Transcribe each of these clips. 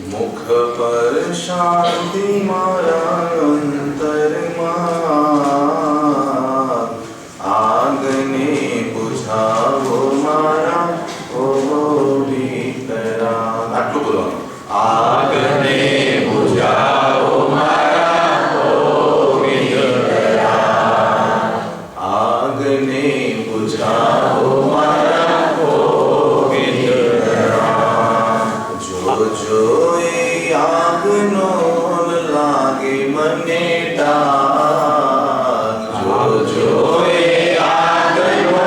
मुख पर शांति मारा अंतरमा, आगने बुझावो मारा ओ भीतरा। आटલું બોલવાનું, आगने बुझावो मारा ओ भीतरा, आगने बुझावो मारा ओ भीतरा। जो जो એ આગનો લાગે મને ડાગ, જો જો એ આગનો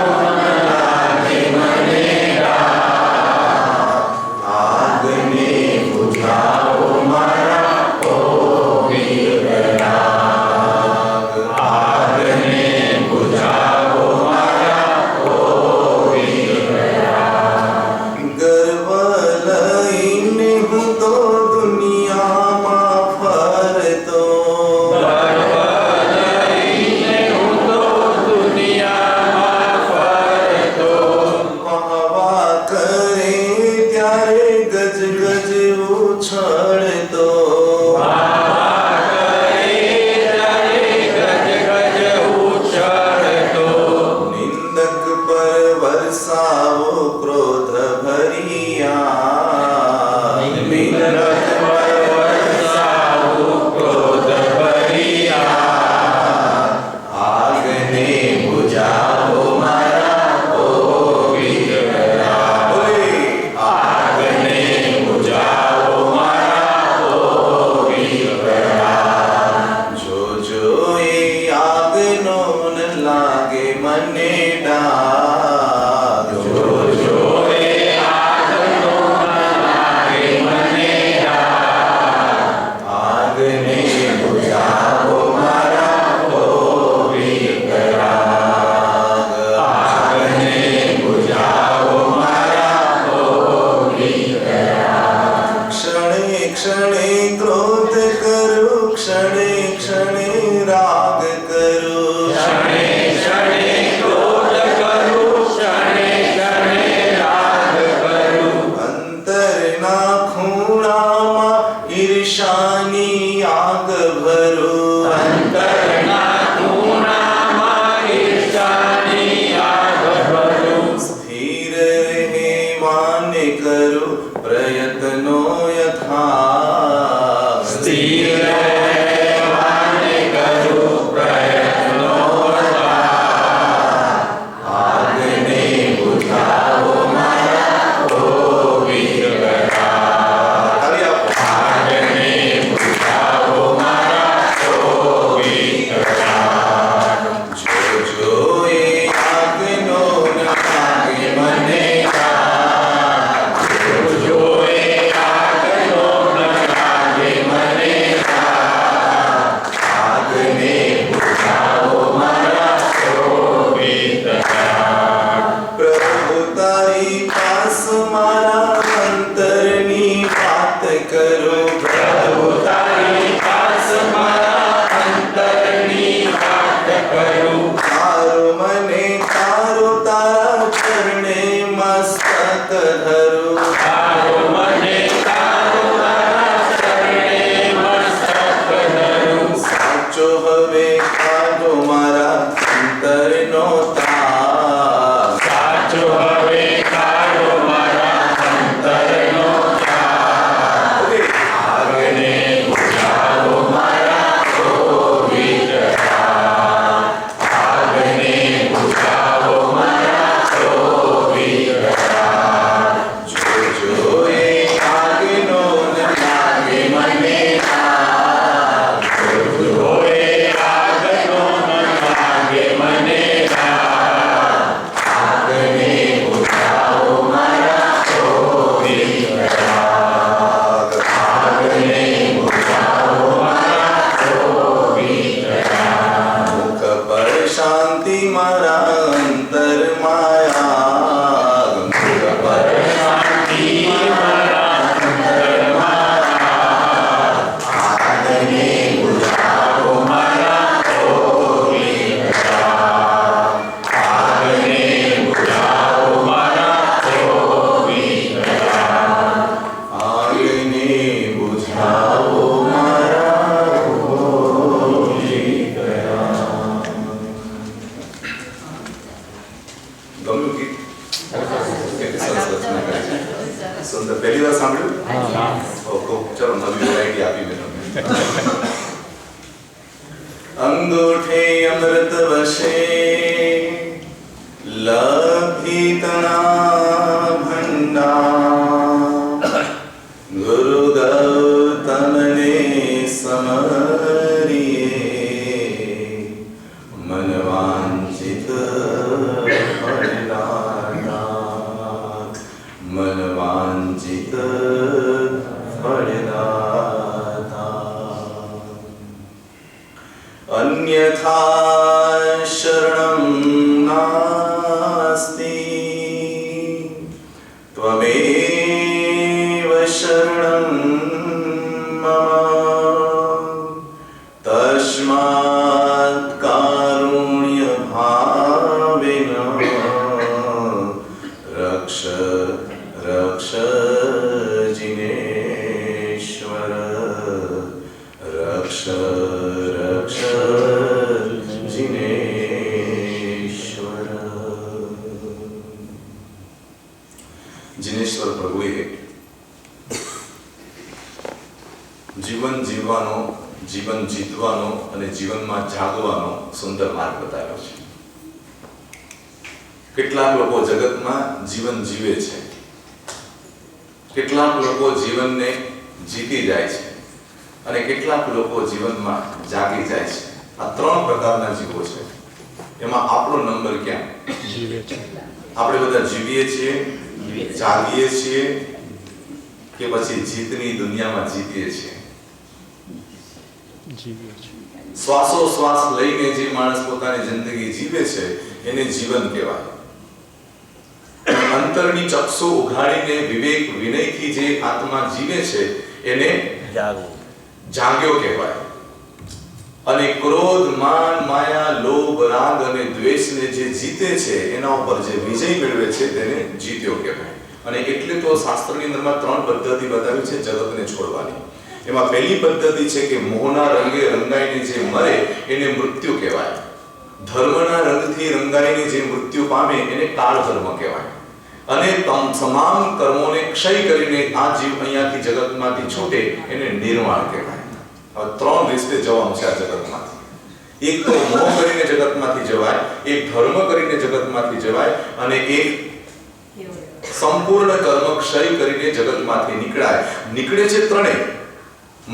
લાગે મને ડાગ, આગને બુઝાવો મારા ઓ વીરરાગ, આગને બુઝાવો મારા ઓ વીરરાગ। ગર્વ લઈને હું તો દુનિયામાં ફરતો, ગર્વ લઈને હું તો દુનિયામાં ફરતો, વાહ કરે ત્યારે ગજ ગજ ઉછળતો, વાહ કરે ત્યારે ગજ ગજ ઉછળતો, નિંદક પર વરસાવો ક્રોધ ભરિયા, નિંદક પર વરસાવો ક્રોધ ભરિયા, આગને બુઝાવો મારા ઓ વીરરા, આગને બુઝાવો મારા ઓ વીરરા। જો જો એ આગનો ન લાગે મને ડાગ, જો જો એ આગનો ન લાગે મને ડાગ, આગને બુઝાવો મારા ઓ વીરરાગ, આગને બુઝાવો મારા ઓ વીરરાગ। ક્ષણે ક્ષણે ક્રોધ કરું, ક્ષણે ક્ષણે રાગ કરું, ક્ષણે ક્ષણે ક્રોધ કરું, ક્ષણે ક્ષણે રાગ કરું, અંતરના ખૂણામાં ઈર્ષાની આગ ભરું, અંતરના ખૂણામાં ઈર્ષાની આગ ભરું, સ્થિર રહેવાને કરું પ્રયત્નો યથા, સ્થિર વખત સાંભળ્યું? ઓહો, ચલો નવી વેરાયટી આપી મેં તમને. અંગૂઠે અમૃત વશે લભિતના ભંડાર ગુરુ ગૌતમને સમરીએ મન વાંચિત ફળદાતા મન વાંચિત ફળદાતા અન્યથા શરણં નાસ્તિ ત્વમેવ શરણં મમ તસ્માत् કારુણ્ય ભાવેન રક્ષ રક્ષ જિનેશ્વર રક્ષ રક્ષ જિનેશ્વર. જિનેશ્વર પ્રભુએ જીવન જીવવાનો, જીવન જીતવાનો અને જીવનમાં જાગવાનો સુંદર માર્ગ બતાવ્યો છે. કેટલાક લોકો જગતમાં જીવન જીવે છે, કેટલાક લોકો જીવનને જીતી જાય છે અને કેટલાક લોકો જીવનમાં જાગી જાય છે. આ ત્રણ પ્રકારના જીવો છે. એમાં આપણો નંબર ક્યાં? જીવે છે. આપણે બધા જીવીએ છીએ, જાગીએ છીએ કે પછી જીતની દુનિયામાં જીતીએ છીએ? શ્વાસોશ્વાસ લઈને જે માણસ પોતાની જિંદગી જીવે છે એને જીવન કહેવાય. અંતરની ચક્ષુ ઉઘાડીને વિવેક વિનયથી જે આત્મા જીવે છે એને જાગ્યો કહેવાય. અને ક્રોધ, માન, માયા, લોભ, રાગ અને દ્વેષને જે જીતે છે, એના ઉપર જે વિજય મેળવે છે તેને જીત્યો કહેવાય. અને એટલે તો શાસ્ત્રની અંદરમાં ત્રણ પદ્ધતિ બતાવી છે જગતને છોડવાની. એમાં પહેલી પદ્ધતિ છે કે મોહના રંગે રંગાઈને જે મરે એને મૃત્યુ કહેવાય. ધર્મના રંગથી રંગાઈને જે મૃત્યુ પામે એને કાળ ધર્મ કહેવાય. અને તમામ કર્મોને ક્ષય કરીને આ જીવ અહીંયાથી જગતમાંથી છૂટે એને નિર્વાણ કહેવાય. હવે ત્રણ રીતે જવાનું છે આ જગતમાંથી. એક તો મોહ કરીને જગતમાંથી જવાય, એક ધર્મ કરીને જગતમાંથી જવાય અને એક સંપૂર્ણ કર્મ ક્ષય કરીને જગતમાંથી નીકળે છે ત્રણેય.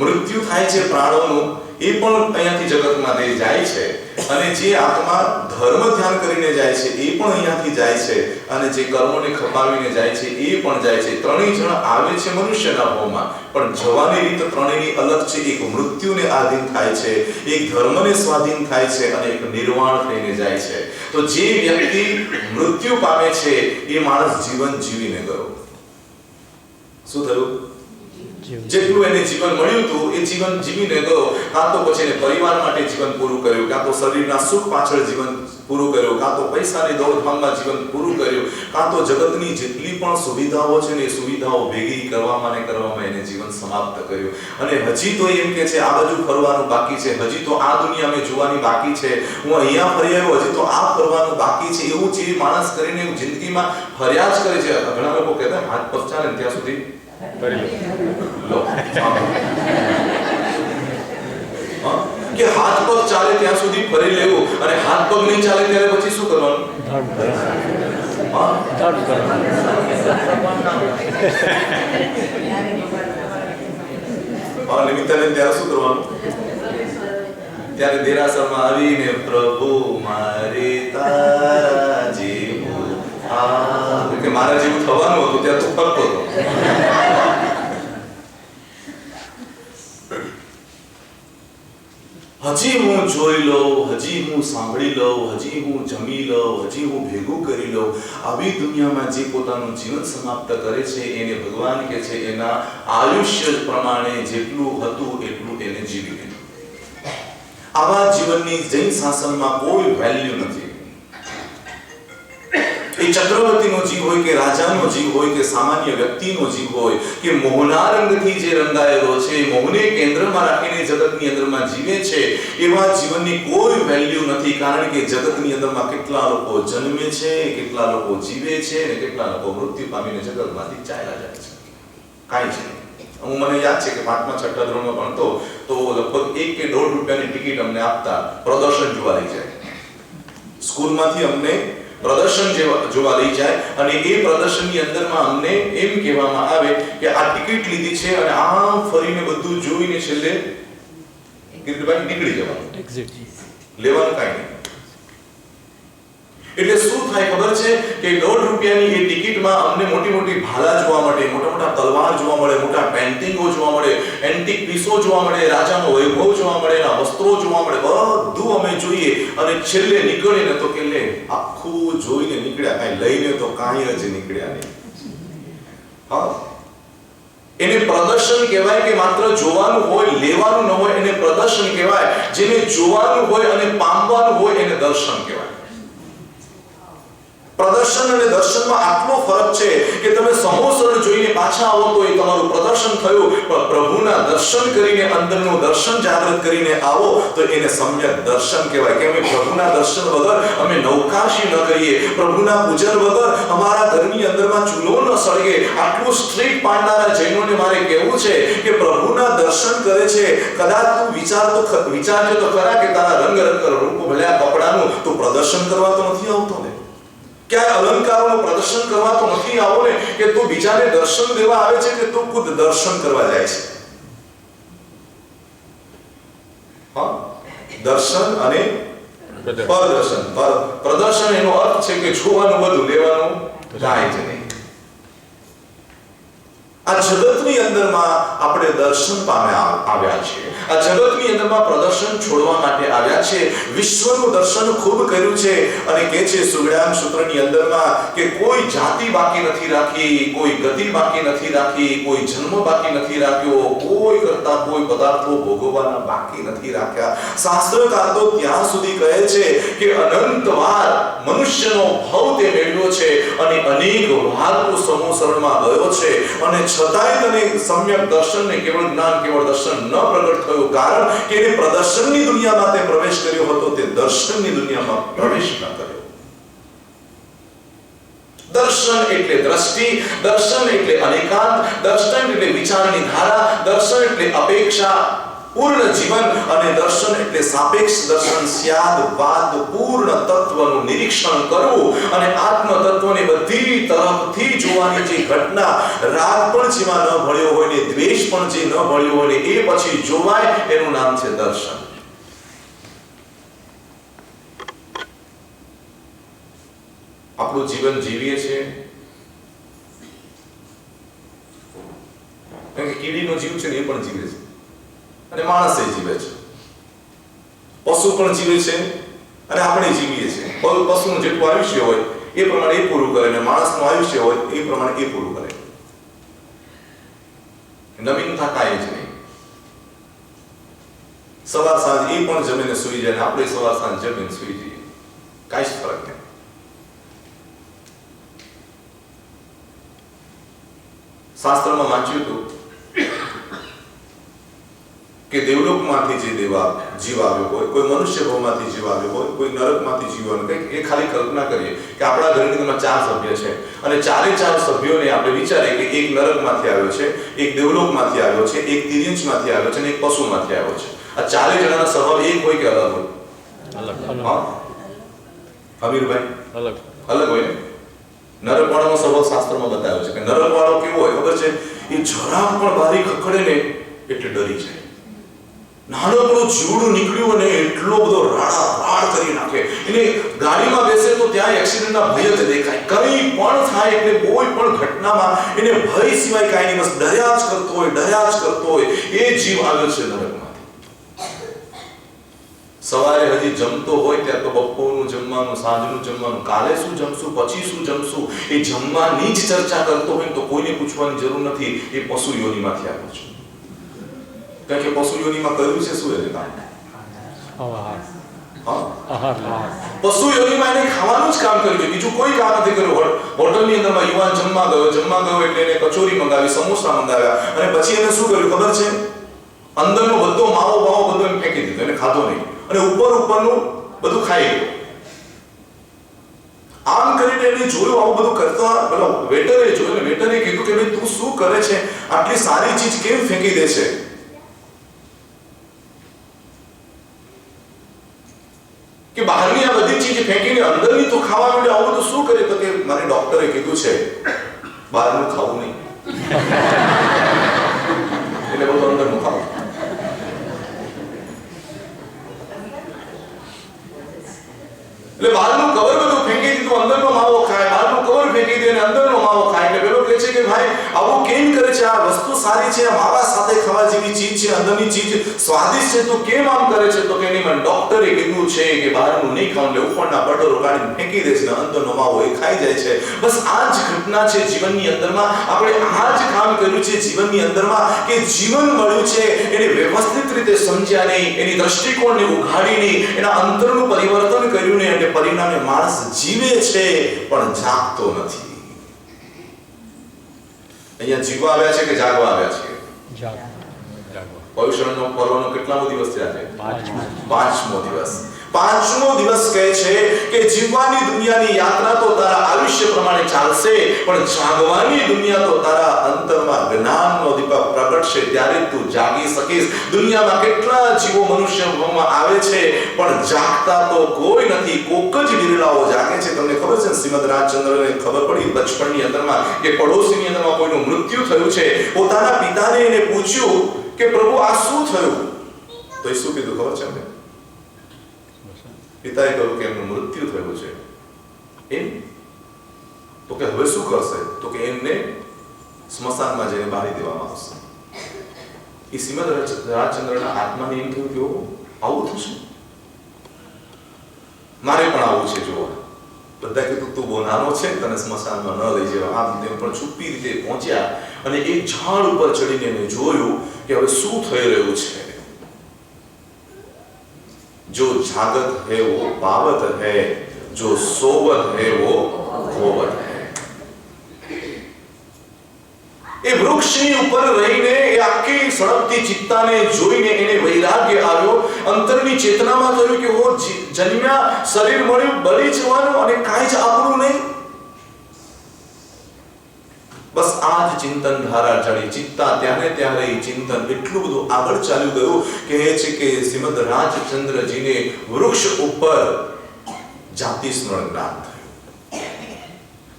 મૃત્યુ થાય છે પ્રાણોનું, એ પણ અહીંયાથી જગતમાંથી જાય છે. અને જે આત્મા ધર્મ ધ્યાન કરીને જાય છે એ પણ અહીંયાથી જાય છે. અને જે કર્મોને ખપાવીને જાય છે એ પણ જાય છે. ત્રણેય જણ આવે છે મનુષ્યના ભાવમાં, પણ જવાની રીત ત્રણેયની અલગ છે. એક મૃત્યુને આધીન થાય છે, એક ધર્મને સ્વાધીન થાય છે અને એક નિર્વાણ થઈને જાય છે. તો જે વ્યક્તિ મૃત્યુ પામે છે એ માણસ જીવન જીવીને ગયો. શું થયું? જેટલું એને જીવન મળ્યું હતું એ જીવન જીવીને ગયો. કાં તો પછી એને પરિવાર માટે જીવન પૂરું કર્યું, કાં તો શરીરના સુખ પાછળ જીવન પૂરું કર્યું, કાં તો પૈસાની દોડધામમાં જીવન પૂરું કર્યું, કાં તો જગતની જેટલી પણ સુવિધાઓ છે ને એ સુવિધાઓ ભેગી કરવામાં એને જીવન સમાપ્ત કર્યું. અને હજી તો એમ કે છે આ બાજુ ફરવાનું બાકી છે, હજી તો આ દુનિયા મેં જોવાની બાકી છે, હું અહીંયા ફરી આવ્યો, હજી તો આ ફરવાનું બાકી છે. એવું જે માણસ કરીને જિંદગીમાં ફરિયાદ કરે છે. ઘણા લોકો કહેતા હાથ પગ ચાલે ત્યાં સુધી કે હાથ પગ ચાલે ત્યાં સુધી ફરી લેવું, અને હાથ પગ નહીં ચાલે ત્યારે પછી શું કરવાનું? નિમિત્તાને ત્યારે શું કરવાનું? ત્યારે દેરાસરમાં આવીને પ્રભુ મારે તારા જેવું કે મારા જેવું થવાનું હતું ત્યારે તું ફરતો હતો. હજી હું જોઈ લઉં, હજી હું સાંભળી લઉં, હજી હું જમી લઉં, હજી હું ભેગું કરી લઉં. આવી દુનિયામાં જે પોતાનું જીવન સમાપ્ત કરે છે એને ભગવાન કહે છે એના આયુષ્ય પ્રમાણે જેટલું હતું એટલું એને જીવી લીધું. આવા જીવનની જૈન શાસનમાં કોઈ વેલ્યુ નથી. એ ચક્રવર્તીનો જીવ હોય કે રાજાનો જીવ હોય કે સામાન્ય વ્યક્તિનો જીવ હોય કે મોહના રંગથી જે રંગાયેલો છે, મોહને કેન્દ્રમાં રાખીને જગતની અંદરમાં જીવે છે, એવા જીવનની કોઈ વેલ્યુ નથી. કારણ કે જગતની અંદરમાં કેટલા લોકો જન્મે છે, કેટલા લોકો જીવે છે અને કેટલા લોકો મૃત્યુ પામીને જગતમાંથી ચાલ્યા જાય છે. કાંઈ જ નહીં. મને યાદ છે કે 5મા 6ઠા ધોરણમાં ભણતો તો લગભગ 1 કે 1.5 રૂપિયાની ટિકિટ અમને આપતા પ્રદર્શન જોવા લઈ જાય. સ્કૂલમાંથી અમને પ્રદર્શન જોવા લઈ જાય અને એ પ્રદર્શનની અંદરમાં અમને એમ કહેવામાં આવે કે આ ટિકિટ લીધી છે અને આમ ફરીને બધું જોઈને છેલ્લે કિરીટભાઈ નીકળી જવાનું, લેવાનું કાંઈ નહીં. એટલે શું થાય ખબર છે કે 1.5 રૂપિયાની એ ટિકિટમાં અમને મોટી મોટી ભાલા જોવા મળે, મોટા મોટા તલવાર જોવા મળે, મોટા પેન્ટિંગો જોવા મળે, એન્ટિક પીસો જોવા મળે, રાજાનો વૈભવ જોવા મળે, એના વસ્ત્રો જોવા મળે, બધું અમે જોઈએ અને છેલ્લે નીકળીને તો કે લે આખું જોઈને નીકળ્યા, કાંઈ લઈને તો કાંઈ જ નીકળ્યા નહીં. હા, એને પ્રદર્શન કહેવાય કે માત્ર જોવાનું હોય, લેવાનું ન હોય, એને પ્રદર્શન કહેવાય. જેને જોવાનું હોય અને પામવાનું હોય એને દર્શન કહેવાય. પ્રદર્શન અને દર્શનમાં આટલો ફરક છે કે તમે સમોસર જોઈને પાછા આવો તો એ તમારું પ્રદર્શન થયું, પણ પ્રભુના દર્શન કરીને અંદરનું દર્શન જાગૃત કરીને આવો તો એને સમ્યક દર્શન કહેવાય. કે અમે પ્રભુના દર્શન વગર અમે નૌકાશી ન કરીએ, પ્રભુના પૂજન વગર અમારા ઘરની અંદરમાં ચૂલો ન સળગે. આટલું સ્ટ્રીટ પાડનારા જૈનોને મારે કહેવું છે કે પ્રભુના દર્શન કરે છે. કદાચ તું વિચારજો તો ખરા કે તારા રંગ રૂપ ભલ્યા કપડાનું તું પ્રદર્શન કરવા તો નથી આવતો ને, ક્યાંય અલંકારોનું પ્રદર્શન કરવા તો નથી આવો ને, કે તું બીજાને દર્શન દેવા આવે છે કે તું ખુદ દર્શન કરવા જાય છે. હા, દર્શન અને પ્રદર્શન. પ્રદર્શન એનો અર્થ છે કે જોવાનું બધું, લેવાનું કાંઈ જ નહીં. આ જગતની અંદરમાં આપણે દર્શન આવ્યા છે, આ જગતની અંદરમાં પ્રદર્શન છોડવા માટે આવ્યા છે. વિશ્વનું દર્શન ખૂબ કર્યું છે અને કહે છે સુગડાન સૂત્રની અંદરમાં કે કોઈ જાતિ બાકી નથી રાખી, કોઈ ગતિ બાકી નથી રાખી, કોઈ જન્મ બાકી નથી રાખ્યો, કોઈ કરતા કોઈ પદાર્થો ભોગવવાના બાકી નથી રાખ્યા. શાસ્ત્રકાર તો ત્યાં સુધી કહે છે કે અનંતવાર મનુષ્યનો ભાવ તે મેળવ્યો છે અને અનેક વાર તો સમોસરણમાં ગયો છે અને છતાંય તને સમ્યક દર્શન ને કેવળ જ્ઞાન કેવળ દર્શન ન પ્રગટ થયું, કારણ કે એને પ્રદર્શનની દુનિયામાં તે પ્રવેશ કર્યો હતો, તે દર્શનની દુનિયામાં પ્રવેશ ન કર્યો. દર્શન એટલે દ્રષ્ટિ, દર્શન એટલે અનેકાંત, દર્શન એટલે વિચારની ધારા, દર્શન એટલે અપેક્ષા પૂર્ણ જીવન અને દર્શન એટલે સાપેક્ષ દર્શન. સ્યાદવાદ પૂર્ણ તત્વનું નિરીક્ષણ કરવું અને આત્મ તત્વને બધી તરફથી જોવાની જે ઘટના, રાગ પણ જેમાં ન ભળ્યો હોય ને દ્વેષ પણ જે ન ભળ્યો હોય ને એ પછી જોવાય, એનું નામ છે દર્શન. આપણું જીવન જીવીએ છીએ કારણ કે કીડીનો જીવ છે ને એ પણ જીવે છે અને માણસ એ જીવે છે, પશુ પણ જીવે છે અને આપણે જીવીએ છીએ. પશુનું જેટલું આયુષ્ય હોય એ પ્રમાણે એ પૂરું કરે અને માણસનું આયુષ્ય હોય એ પ્રમાણે એ પૂરું કરે. નવીનતા કાંઈ જ નહીં. સવાર સાંજ એ પણ જમીને સુઈ જાય, આપણે સવાર સાંજ જમીને સુઈ જઈએ, કાંઈ જ ફરક નહીં. શાસ્ત્રમાં વાંચ્યું હતું કે દેવલોકમાંથી જે જીવ આવ્યો હોય, કોઈ મનુષ્ય ભાવમાંથી જીવ આવ્યો હોય, કોઈ નરકમાંથી જીવ આવ્યો હોય, એ ખાલી કલ્પના કરીએ કે આપણા ઘરની અંદર 4 સભ્ય છે અને 4 સભ્યોને આપણે વિચારીએ કે એક નરકમાંથી આવ્યો છે, એક દેવલોકમાંથી આવ્યો છે, એક તિર્યંશમાંથી આવ્યો છે અને એક પશુમાંથી આવ્યો છે. આ 4 જણાના સ્વભાવ એક હોય કે અલગ હોય? અલગ. હા અમીરભાઈ, અલગ હોય ને. નરકવાળાનો સ્વભાવ શાસ્ત્રમાં બતાવ્યો છે કે નરકવાળો કેવો હોય ખબર છે? એ જરા પણ બારી ખખડે ને એટલે ડરી જાય. નાનકડું જીવડું નીકળ્યું અને એટલો બધો રાડ કરી નાખે, એને ગાડીમાં બેસે તો ત્યાં એક્સિડન્ટના ભય જ દેખાય. કંઈ પણ થાય એટલે કોઈ પણ ઘટનામાં એને ભય સિવાય કાંઈ નહીં, બસ ડર્યા જ કરતો હોય. એ જીવ આવ્યો છે નરકમાંથી. સવારે હજી જમતો હોય ત્યાં તો બપોરનું જમવાનું, સાંજનું જમવાનું, કાલે શું જમશું, પછી શું જમશું, એ જમવાની જ ચર્ચા કરતો હોય તો કોઈને પૂછવાની જરૂર નથી. એ પશુ યોનિમાંથી આવ્યો છે. કારણ કે પશુ યોનિમાં કર્યું છે શું? એને પશુ યોનિમાં એને ખાવાનું જ કામ કર્યું, બીજું કોઈ કામ નથી કર્યું. હોટલની અંદરમાં યુવાન જમવા ગયો એટલે એને કચોરી મંગાવી, સમોસા મંગાવ્યા અને પછી એને શું કર્યું ખબર છે? અંદરનો બધો માવો બધો એમ ફેંકી દીધો, એને ખાધો નહીં અને ઉપરનું બધું ખાઈ ગયો. આમ કરીને એને જોયું, આવું બધું કરતા પેલો વેટરે જોયું ને વેટરે કીધું કે ભાઈ તું શું કરે છે, આટલી સારી ચીજ કેમ ફેંકી દે છે? કે બહારની આ બધી ચીજ ફેંકીને અંદરની તો ખાવા માટે આવું બધું શું કરે? તો કે મને ડોક્ટરે કીધું છે બહારનું ખાવું નહીં, એટલે બધું અંદરનું ખાવું. એટલે બહારનું કવર બધું ફેંકી દીધું, અંદરનો માવો ખાય, બહારનું કવર ફેંકી દે અને અંદરનો માવો ખાય. એટલે પેલો કહે છે કે ભાઈ આવું કેમ કરે છે? આ વસ્તુ સારી છે, આ માવા સાથે ખાવા જેવી ચીજ છે, અંદરની ચીજ સ્વાદિષ્ટ છે, તો કેમ આમ કરે છે? તો કે નહીં, મને ડોક્ટરે કીધું છે કે બહારનું નહીં ખાવું. એટલે ઉપરના બટરો કાઢીને ફેંકી દે છે ને અંદરનો માવો એ ખાઈ જાય છે. બસ આ જ ઘટના છે જીવનની અંદરમાં. આપણે આ જ કામ કર્યું છે જીવનની અંદરમાં કે જીવન મળ્યું છે એને વ્યવસ્થિત રીતે સમજ્યા નહીં, એની દ્રષ્ટિકોણને ઉઘાડી નહીં, એના અંતરનું પરિવર્તન કર્યું નહીં, અને પરિણામે માણસ જીવે છે પણ જાગતો નથી. અહીંયા જીવવા આવ્યા છે કે જાગવા આવ્યા છે? પવિત્રનો પર્વનો કેટલામો દિવસ થયા છે? પાંચમો દિવસ. પાંચમો દિવસ કહે છે કે જીવવાની દુનિયાની યાત્રા તો તારા આયુષ્ય પ્રમાણે ચાલશે, પણ જાગવાની દુનિયા તો તારા અંતરમાં જ્ઞાનનો દીપક પ્રગટશે, ત્યારે તું જાગી શકીશ. દુનિયામાં કેટલા જીવો મનુષ્યમાં આવે છે પણ જાગતા તો કોઈ નથી, કોક જ વિરલાઓ જાગે છે. તમને ખબર છે શ્રીમદ રાજચંદ્રને ખબર પડી બચપણની અંદરમાં કે પડોશીની અંદરમાં કોઈનું મૃત્યુ થયું છે. પોતાના પિતાને એને પૂછ્યું કે પ્રભુ આ શું થયું? તો એ શું કીધું ખબર છે અમને? પિતાએ કહ્યું કે એમનું મૃત્યુ થયું છે. એમ? તો કે હવે શું કરશે? તો કે એમને સ્મશાનમાં જઈને બાળી દેવામાં આવશે. એ શ્રીમદ રાજચંદ્રના આત્માને એમ થયું કે આવું થશે, મારે પણ આવું છે. જોવા બધા કીધું તું બહુ નાનો છે, તને સ્મશાનમાં ન લઈ જવા. આમ તેમ પણ છુપી રીતે પહોંચ્યા અને એક ઝાડ ઉપર ચડીને એને જોયું કે હવે શું થઈ રહ્યું છે. जो जागत है वो पावत है, जो सोवत है वो खोवत है. એ વૃક્ષની ઉપર રહીને એ આખી સળગતી ચિત્તાને જોઈને એને વૈરાગ્ય આવ્યો. અંતરની ચેતનામાં થયું કે ઓ જન્મ્યા, શરીર મળ્યું, બળી જવાનું અને કાંઈ જ આપણું નહીં. બસ આ જ ચિંતન ધારા ચડી. ચિત્તા ત્યારે એ ચિંતન એટલું બધું આગળ ચાલ્યું ગયું કહે છે કે શ્રીમદ રાજચંદ્રજીને વૃક્ષ ઉપર જાતિ સ્મરણ જ્ઞાન થયું.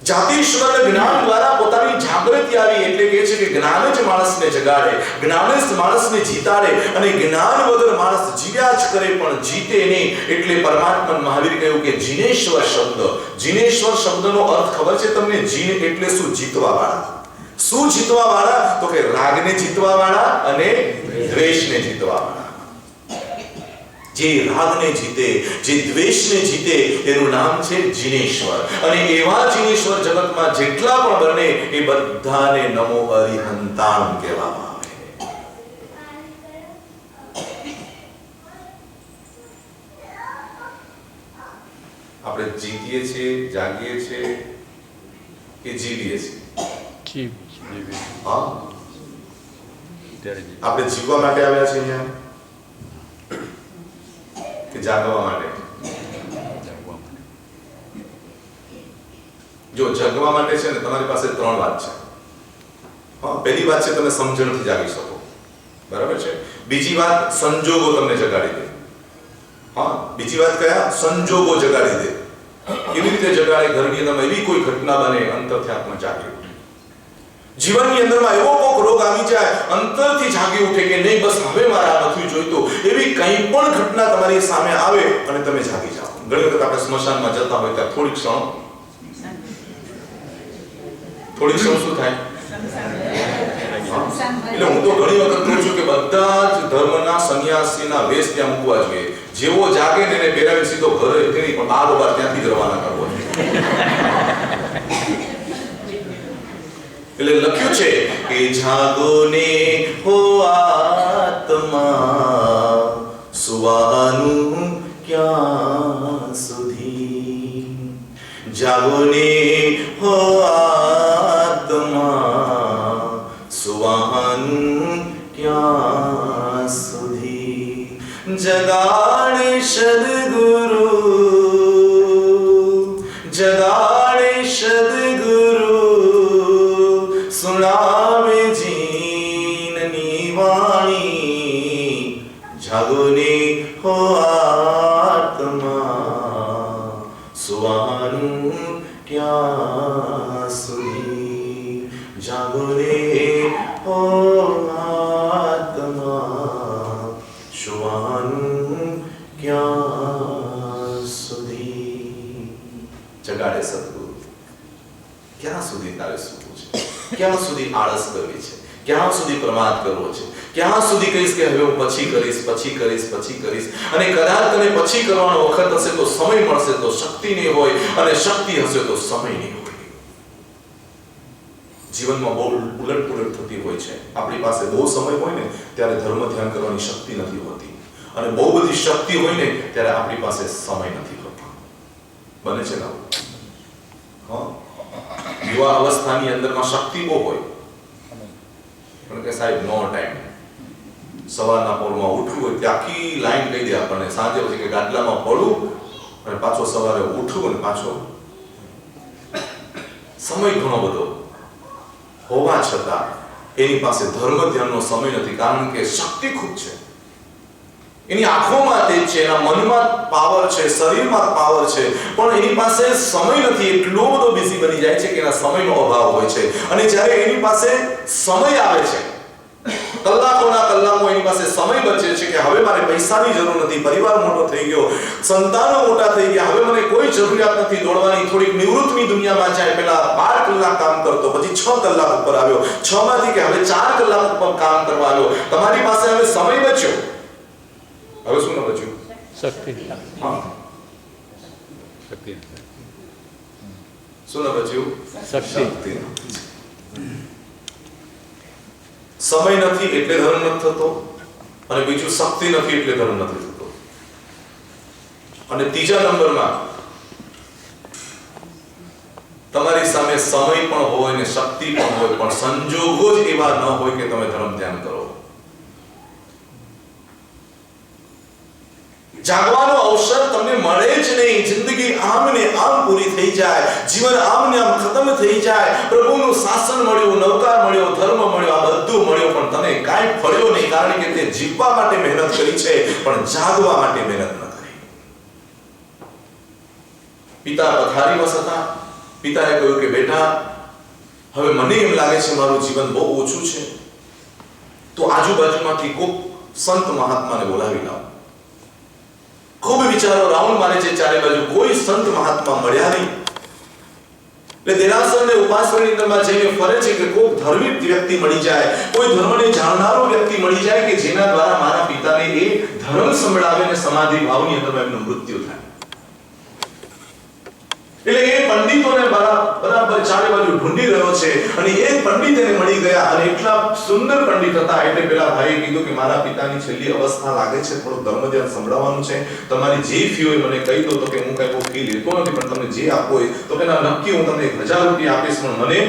જાતિ સ્મરણ જ્ઞાન દ્વારા પોતાની જાગૃતિ આવી. એટલે કહે છે કે જ્ઞાન જ માણસને જગાડે, જ્ઞાન જ માણસને જીતાડે, અને જ્ઞાન વગર માણસ જીવ્યા જ કરે પણ જીતે નહીં. એટલે પરમાત્મા મહાવીર કહ્યું કે જીનેશ્વર શબ્દ, જીનેશ્વર શબ્દનો અર્થ ખબર છે તમને? જીન એટલે શું? જીતવા વાળા. શું જીતવા વાળા? તો કે રાગને જીતવા વાળા અને દ્વેષને જીતવા વાળા. જે રાગને જીતે, જે દ્વેષને જીતે, એનું નામ છે જીનેશ્વર. અને એવા જીનેશ્વર જગતમાં જેટલા પણ બને એ બધાને નમો હરિહંતાણ કહેવામાં આવે. આપણે જીતીએ છીએ, જાગીએ છીએ કે જીવીએ છીએ? હા, આપણે જીવવા માટે આવ્યા છીએ અહીંયા કે જાગવા માટે? જો જાગવા માટે છે ને, તમારી પાસે ત્રણ વાત છે. હા, પહેલી વાત છે તમે સમજણથી જાગી શકો, બરાબર છે. બીજી વાત સંજોગો તમને જગાડી દે. હા, બીજી વાત કયા? સંજોગો જગાડી દે. કેવી રીતે જગાડે? ઘરની અંદર એવી કોઈ ઘટના બને, અંતરથી આત્મા જાગી ઉઠે. જીવનની અંદરમાં એવો કોક રોગ આવી જાય, અંતરથી જાગી ઉઠે કે નહીં બસ હવે મારા નથી જોઈતું. એવી કંઈ પણ ઘટના તમારી સામે આવે અને તમે જાગી જાઓ. ઘણી વખત આપણે સ્મશાનમાં જતા હોય ત્યાં થોડીક ક્ષણ શું થાય? એટલે હું તો ઘણી વખત કહું છું કે બધા જ ધર્મના સંન્યાસીના વેશ ત્યાં મૂકવા જોઈએ. જેવો જાગે ને એને પહેરાવી સીધો ઘરે નહીં પણ બાર ત્યાંથી જ રવાના કરવો જોઈએ. એટલે લખ્યું છે કે જાગો ને હો આત્મા, સુવાનું ક્યાં સુધી. જાગો ને હો આત્મા, સુવાનું ક્યાં સુધી. જગાડે સદગુરુ, જગા વાણી જાગોને હો આત્મા સુવાનું ક્યાં સુધી જાગોને હો આત્મા સુવાનું ક્યાં સુધી જગાડે સદગુરુ ક્યાં સુધી તારે સૂવું છે ક્યાં સુધી આળસ કરવી છે ક્યાં સુધી પ્રમાદ કરવો છે ક્યાં સુધી કહીશ કે હવે હું પછી કરીશ અને કદાચ તને પછી કરવાનો વખત હશે તો સમય મળશે તો શક્તિ નહીં હોય અને શક્તિ હશે તો સમય નહીં હોય જીવનમાં બહુ ઉલટપુલટ થતી હોય છે આપણી પાસે બહુ સમય હોય ને ત્યારે ધર્મ ધ્યાન કરવાની શક્તિ નથી હોતી અને બહુ બધી શક્તિ હોય ને ત્યારે આપણી પાસે સમય નથી હોતો બને છે ને હા યુવા અવસ્થાની અંદરમાં શક્તિ બહુ હોય પણ કે સાહેબ નો ટાઈમ સવારના પોરમાં ઉઠવું હોય ત્યાં આખી લાઈન કહી દે આપણને સાંજે પછી કે ગાડલામાં પડવું અને પાછો સવારે ઉઠવું અને પાછો સમય ઘણો બધો હોવા છતાં એની પાસે ધર્મ ધ્યાનનો સમય નથી કારણ કે શક્તિ ખૂબ છે એની આંખોમાં તેજ છે એના મનમાં પાવર છે શરીરમાં પાવર છે પણ એની પાસે સમય નથી એટલો બધો બિઝી બની જાય છે કે એના સમયનો અભાવ હોય છે અને જ્યારે એની પાસે સમય આવે છે કલાકોના કલાકો એની પાસે સમય બચે છે કે હવે મારે પૈસાની જરૂર નથી પરિવાર મોટો થઈ ગયો સંતાનો મોટા થઈ ગયા હવે મને કોઈ જરૂરિયાત નથી દોડવાની થોડીક નિવૃત્તની દુનિયામાં જાય પહેલા 12 કલાક કામ કરતો પછી 6 કલાક ઉપર આવ્યો 6 માંથી કે હવે 4 કલાક ઉપર કામ કરવા આવ્યો તમારી પાસે હવે સમય બચ્યો હવે શું ન બચ્યું શક્તિ હા શક્તિ શું ન બચ્યું શક્તિ સમય નથી એટલે ધર્મ નથી થતો અને બીજું શક્તિ નથી એટલે ધર્મ નથી થતો અને ત્રીજા નંબરમાં તમારી સામે સમય પણ હોય ને શક્તિ પણ હોય પણ સંજોગો જ એવા ન હોય કે તમે ધર્મ ધ્યાન કરો જાગવાનો અવસર તમને મળે જ નહીં જિંદગી આમ ને આમ પૂરી થઈ જાય જીવન આમ ને આમ ખતમ થઈ જાય પ્રભુનું શાસન મળ્યું નવકાર મળ્યો ધર્મ મળ્યો આ બધું મળ્યો પણ તને કાંઈ ફળ્યો નહીં કારણ કે તે જીવવા માટે મહેનત કરી છે પણ જાગવા માટે મહેનત ન કરી પિતા પથારીમાં હતા પિતાએ કહ્યું કે બેટા હવે મને એમ લાગે છે મારું જીવન બહુ ઓછું છે તો આજુબાજુમાંથી કોક સંત મહાત્માને બોલાવી લાવો ખૂબ વિચારો રાઉન્ડ મારે છે ચારે બાજુ કોઈ સંત મહાત્મા મળ્યા નહીં એટલે દેરાસર ને ઉપાસની અંદરમાં જઈને ફરે છે કે કોઈ ધાર્મિક વ્યક્તિ મળી જાય કોઈ ધર્મને જાણનારો વ્યક્તિ મળી જાય કે જેના દ્વારા મારા પિતાને એ ધર્મ સંભળાવે અને સમાધિ ભાવની અંદરમાં એમનું મૃત્યુ થાય એટલે એ પંડિતોને બરાબર ચારે બાજુ ઢૂંઢી રહ્યો છે અને એક પંડિત એને મળી ગયા અને એટલા સુંદર પંડિત હતા એટલે પેલા ભાઈએ કીધું કે મારા પિતાની છેલ્લી અવસ્થા લાગે છે થોડું ધર્મ ધ્યાન સંભળાવવાનું છે તમારી જે ફી હોય મને કહી દો તો કે હું કઈ બહુ ફી લેતો નથી પણ તમે જે આપો હોય તો પેલા નક્કી હું તમને 1000 રૂપિયા આપીશ પણ મને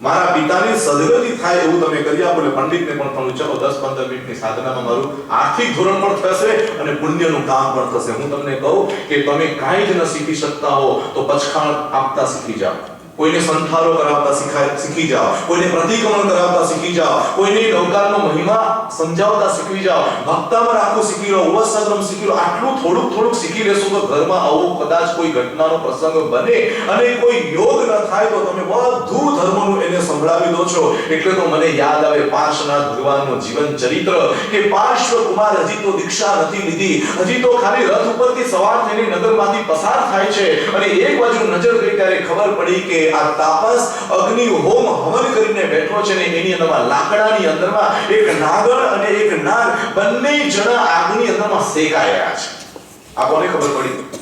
મારા પિતાની સદગતિ થાય એવું તમે કરી આપો એટલે પંડિતને પણ થોડું ચલો 10-15 મિનિટની સાધનામાં મારું આર્થિક ધોરણ પણ થશે અને પુણ્યનું કામ પણ થશે હું તમને કહું કે તમે કાંઈ જ ન શીખી શકતા હો તો પછખાણ આપતા શીખી જાઓ કોઈને સંથારો કરાવતા શીખી જાઓ કોઈને પ્રતિક્રમણ કરાવતા શીખી જાઓ કોઈને નવકારનો મહિમા સમજાવતા શીખી જાઓ ભક્તામાં રાખવું શીખી લો ઉપવાસક્રમ શીખી લો આટલું થોડુંક શીખી લેશો તો ઘરમાં આવો કદાચ કોઈ ઘટનાનો પ્રસંગ બને અને કોઈ યોગ ન થાય તો તમે બધું ધર્મનું એને સંભળાવી દો છો એટલે તો મને યાદ આવે પાર્શ્વનાથ ભગવાનનું જીવન ચરિત્ર કે પાર્શ્વ કુમાર હજી તો દીક્ષા નથી લીધી હજી તો ખાલી રથ ઉપરથી સવાર થઈને નગરમાંથી પસાર થાય છે અને એક બાજુ નજર ગઈ ત્યારે ખબર પડી કે આ તાપસ અગ્નિ હોમ હવન કરીને બેઠો છે ને એની અંદરમાં લાકડાની અંદરમાં એક નાગર અને એક નાગ બંને જણા આગની અંદરમાં શેકાઈ રહ્યા છે આ કોને ખબર પડી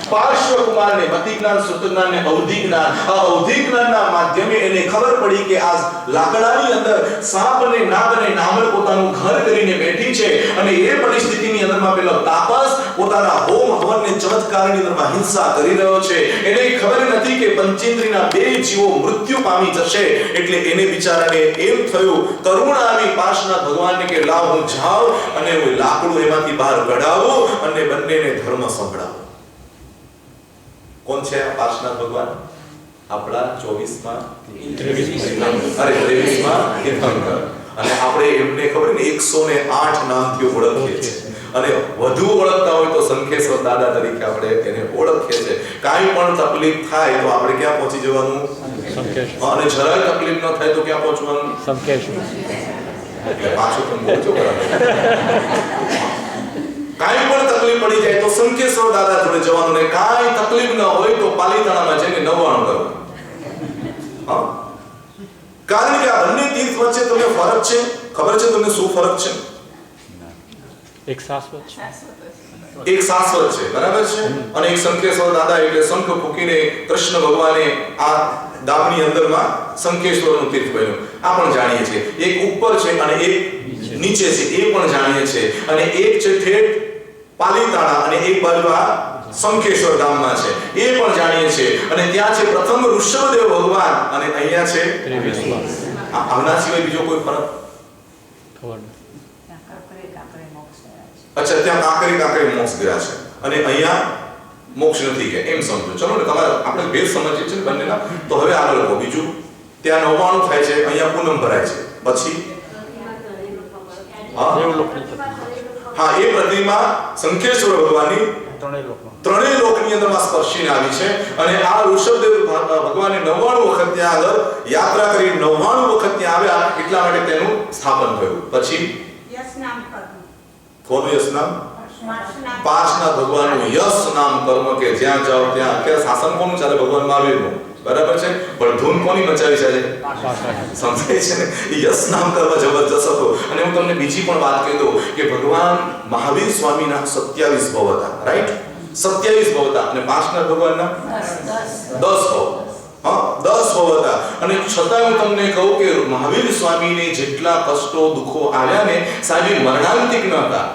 પાર્શ્વ કુમારને મતિ જ્ઞાન સુત જ્ઞાન ને અવધિ જ્ઞાન આ અવધિ જ્ઞાનના માધ્યમે એને ખબર પડી કે આ લાકડાની અંદર સાપ અને નાગ અને નામળ પોતાનું ઘર કરીને બેઠી છે અને એ પરિસ્થિતિની અંદરમાં પેલો તાપસ પોતાના હોમ હવનને ચમત્કારની અંદરમાં હિંસા કરી રહ્યો છે એને ખબર નથી કે પંચેન્દ્રિયના બે જીવો મૃત્યુ પામી જશે એટલે એને બિચારાને એમ થયું કરુણા આવી પાર્શ્વનાથ ભગવાનને કે લાવ હું જાઉં અને હું લાકડું એમાંથી બહાર કઢાવું અને બંનેને ધર્મ સંભળાવું કોણ છે પાર્શ્વનાથ ભગવાન આપણા 23 માં તીર્થંકર અને આ આપણે એમને ખબર ને 108 નામથી ઓળખીએ છીએ અને વધુ ઓળખતા હોય તો સંકેશ્વર દાદા તરીકે આપણે એને ઓળખીએ છીએ. કાંઈ પણ તકલીફ થાય તો આપણે ક્યાં પહોંચી જવાનું? સંકેશ્વર. અને જરાય તકલીફ ન થાય તો ક્યાં પહોંચવાનું? સંકેશ્વર. એટલે પાછું તમે બોલજો બરાબર. કાંઈ પણ તકલીફ પડી જાય તો સંકેશ્વર દાદા જોડે જવાનું ને કાંઈ તકલીફ ન હોય તો પાલીતાણામાં જઈને 99 કરવું. હા, કારણ કે આ બંને તીર્થ વચ્ચે તમને ફરક છે. ખબર છે તમને શું ફરક છે? એક શાશ્વત છે, એક શાશ્વત છે, બરાબર છે, અને એક સંકેશ્વર દાદા એટલે શંખ ફૂંકીને કૃષ્ણ ભગવાને આ દામની અંદરમાં શંકેશ્વરનું તીર્થ બન્યું. આ પણ જાણીએ છીએ. એક ઉપર છે અને એક નીચે છે, એ પણ જાણીએ છીએ. અને એક છે ઠેઠ પાલીતાણા અને એક બાજુ આ શંકેશ્વર ધામમાં છે, એ પણ જાણીએ છીએ. અને ત્યાં છે પ્રથમ ઋષભદેવ ભગવાન અને અહીંયા છે ત્રિવિશ્વાસ. આના સિવાય બીજો કોઈ ફરક? ખબર નથી. અચ્છા, ત્યાં કાંકરી મોક્ષ ગયા છે અને અહીંયા મોક્ષ નથી કે એમ સમજો. ચલો ને, તમારે આપણે ભેદ સમજીએ છીએ બંનેના. તો હવે આગળ કહો બીજું. ત્યાં 99 થાય છે, અહીંયા પૂનમ ભરાય છે. પછી હા, એ પ્રતિમા શંખેશ્વર ભગવાનની ત્રણેય લોકની અંદરમાં સ્પર્શીને આવી છે. અને આ ઋષભદેવ ભગવાને 99 વખત ત્યાં આગળ યાત્રા કરી, 99 વખત ત્યાં આવ્યા, એટલા માટે તેનું સ્થાપન થયું. પછી કોનું યશ નામ? પાર્શનાથ ભગવાનનું યશ નામ કર્મ કે જ્યાં જાઓ ત્યાં. કે શાસન કોનું ચાલે? ભગવાન મહાવીરનું, બરાબર છે. પણ ધૂન કોની મચાવી છે? સમજાય છે ને? યશ નામ કર્મ જબરજસ્ત હતો. અને હું તમને બીજી પણ વાત કહી દઉં કે ભગવાન મહાવીર સ્વામીના 27 ભવ હતા, રાઈટ? 27 ભવ હતા અને પાર્શનાથ ભગવાનના 10 ભવ. હા, 10 ભવ હતા. અને છતાં હું તમને કહું કે મહાવીર સ્વામીને જેટલા કષ્ટો દુઃખો આવ્યા ને સાહેબ મરણાંતિક ન હતા.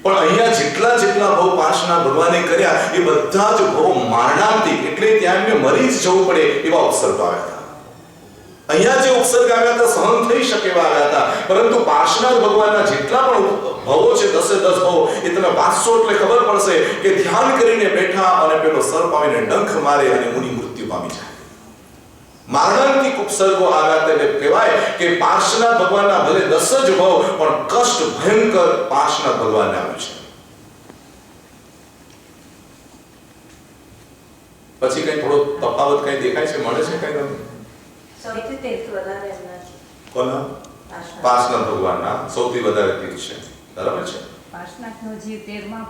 પણ અહીંયા જેટલા ભવ પાર્શનાથ ભગવાને કર્યા એ બધા જ ભવ મરણાંતિક, એટલે ત્યાં એમને મરી જ જવું પડે એવા ઉપસર્ગ આવ્યા હતા. અહીંયા જે ઉપસર્ગ આવ્યા હતા સહન થઈ શકે એવા આવ્યા હતા. પરંતુ પાર્શનાથ ભગવાનના જેટલા પણ ભવો છે 10 ભવ, એ તમે વાંચશો એટલે ખબર પડશે કે ધ્યાન કરીને બેઠા અને પેલો સર્પ આવીને ડંખ મારે અને મુનિ મૃત્યુ પામી જાય. મારણાંતિક ઉપસર્ગો આવ્યા એટલે કહેવાય કે પાર્શનાથ ભગવાનના ભલે 10 જ ભવ પણ કષ્ટ ભયંકર પાર્શનાથ ભગવાનને આવ્યું છે. પછી કઈ થોડો તફાવત કઈ દેખાય છે, મળે છે કઈ તમને? સૌથી તીર્થ વધારે એમના છે. કોના? પાર્શનાથ ભગવાનના સૌથી વધારે તીર્થ છે, બરાબર છે. પાર્શનાથનો જે 13મા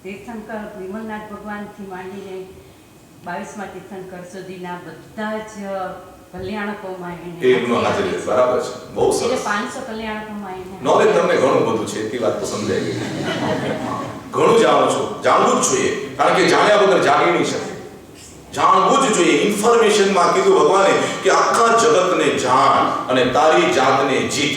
તીર્થંકર વિમલનાથ ભગવાનથી માંડીને 22મા તીર્થંકર સુધીના બધા જ કલ્યાણકોમાં એમનો હાજર છે, બરાબર છે. બહુ સરસ. એટલે 500 કલ્યાણકોમાં નોલેજ તમને ઘણું બધું છે, એટલી વાત તો સમજાય ગઈ. ઘણું જાણો છો, જાણવું જ જોઈએ, કારણ કે જાણ્યા વગર જાગી નહીં શકે. જાણવું જ જોઈએ. ઇન્ફોર્મેશનમાં કીધું ભગવાને કે આખા જગતને જાણ અને તારી જાતને જીત.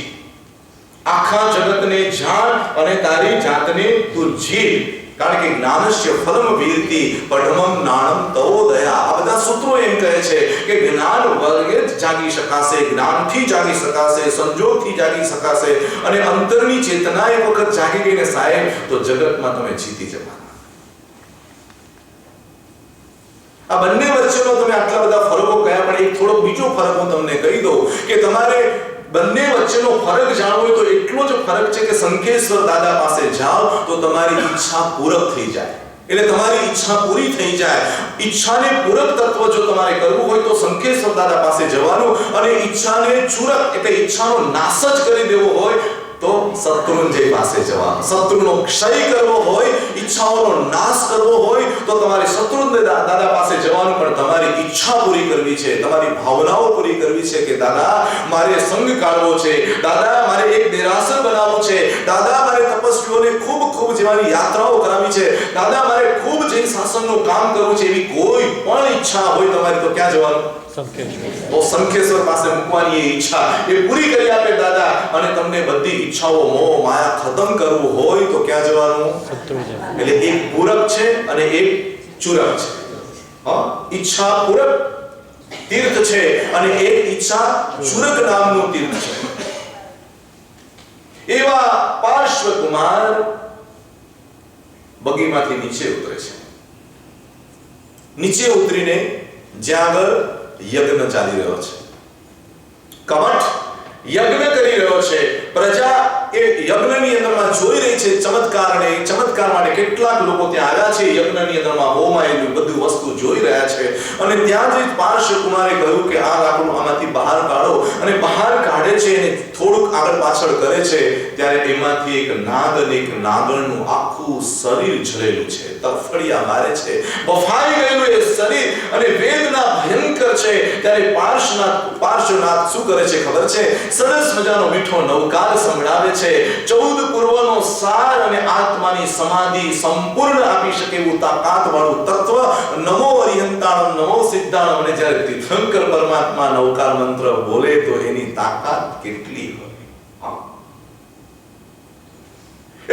આખા જગતને જાણ અને તારી જાતને તું જીત. કારણ કે જ્ઞાનસ્ય ફલમ વીરતિ પઢમમ જ્ઞાનમ તવો દયા. આ બધા સૂત્રો એમ કહે છે કે જ્ઞાન વગર જાગી શકાશે, જ્ઞાનથી જાગી શકાશે, સંજોગથી જાગી શકાશે. અને અંતરની ચેતના એક વખત જાગી ગઈને સાહેબ તો જગતમાં તમે જીતી જવાના. આ બંને વચ્ચેનો તમે આટલા બધા ફરકો કયા, પણ એક થોડો બીજો ફરક હું તમને કહી દઉં કે તમારે બંને વચ્ચેનો ફરક જાણવો હોય તો એટલો જ ફરક છે કે શંખેશ્વર દાદા પાસે જાઓ તો તમારી ઈચ્છા પૂરક થઈ જાય. એટલે તમારી ઈચ્છા પૂરી થઈ જાય. ઈચ્છાને પૂરક તત્વ જો તમારે કરવું હોય તો શંખેશ્વર દાદા પાસે જવાનું. અને ઈચ્છાને ચૂરક એટલે ઈચ્છાનો નાશ જ કરી દેવો હોય તો શત્રુંજય પાસે જવાનું. શત્રુનો ક્ષય કરવો હોય, ઈચ્છાઓનો નાશ કરવો હોય તો તમારે શત્રુંજય દાદા પાસે જવાનું. પણ તમારી ઈચ્છા પૂરી કરવી છે, તમારી ભાવનાઓ પૂરી કરવી છે કે દાદા મારે સંગ કાઢવો છે, દાદા મારે એક દેરાસર બનાવવું છે, દાદા મારે તપસ્વીઓને ખૂબ જેવાની યાત્રાઓ કરાવી છે, દાદા મારે ખૂબ જૈન શાસનનું કામ કરવું છે. એવી કોઈ પણ ઈચ્છા હોય તમારી તો ક્યાં જવાનું? તો શંખેશ્વર પાસે મૂકવાની એ ઈચ્છા એ પૂરી કરી આપે દાદા. અને તમને બધી ઈચ્છાઓ મોહ માયા ખતમ કરવું હોય તો ક્યાં જવાનું? એટલે એક પૂરક છે અને એક ચૂરક છે. હા, ઈચ્છા પૂરક તીર્થ છે અને એક ઈચ્છા ચૂરક નામનું તીર્થ છે. એવા પાર્શ્વ કુમાર બગીમાંથી નીચે ઉતરે છે. નીચે ઉતરીને જ્યાં આગળ યજ્ઞ ચાલી રહ્યો છે, કમઠ યજ્ઞ કરી રહ્યો છે. પ્રજા એ યજ્ઞની અંદરમાં જોઈ રહી છે ચમત્કાર, અને ચમત્કાર માટે કેટલાક લોકો ત્યાં આવ્યા છે. યજ્ઞની અંદરમાં હોમાયેલું બધું વસ્તુ જોઈ રહ્યા છે. અને ત્યાં જ પાર્શ્વ કુમારે કહ્યું કે આ લાકડું આમાંથી બહાર કાઢો, અને બહાર કાઢે છે અને થોડુંક આગળ પાછળ કરે છે. ત્યારે એમાંથી એક નાગ અને એક નાગણનું આખું શરીર જળેલું છે, તરફડિયા મારે છે, બફાઈ ગયેલું એ શરીર, અને વેદના ભયંકર છે. ત્યારે પાર્શ્વનાથ શું કરે છે ખબર છે? સરસ મજાનો મીઠો નવકાર સંભળાવે છે. 14 પૂર્વનો સાર અને આત્માની સમાધિ સંપૂર્ણ આપી શકે એવું તાકાત વાળું તત્વ, નમો અરિહંતાણમ નમો સિદ્ધાણમ. અને જ્યારે તીર્થંકર પરમાત્મા નવકાર મંત્ર બોલે તો એની તાકાત કેટલી હોય!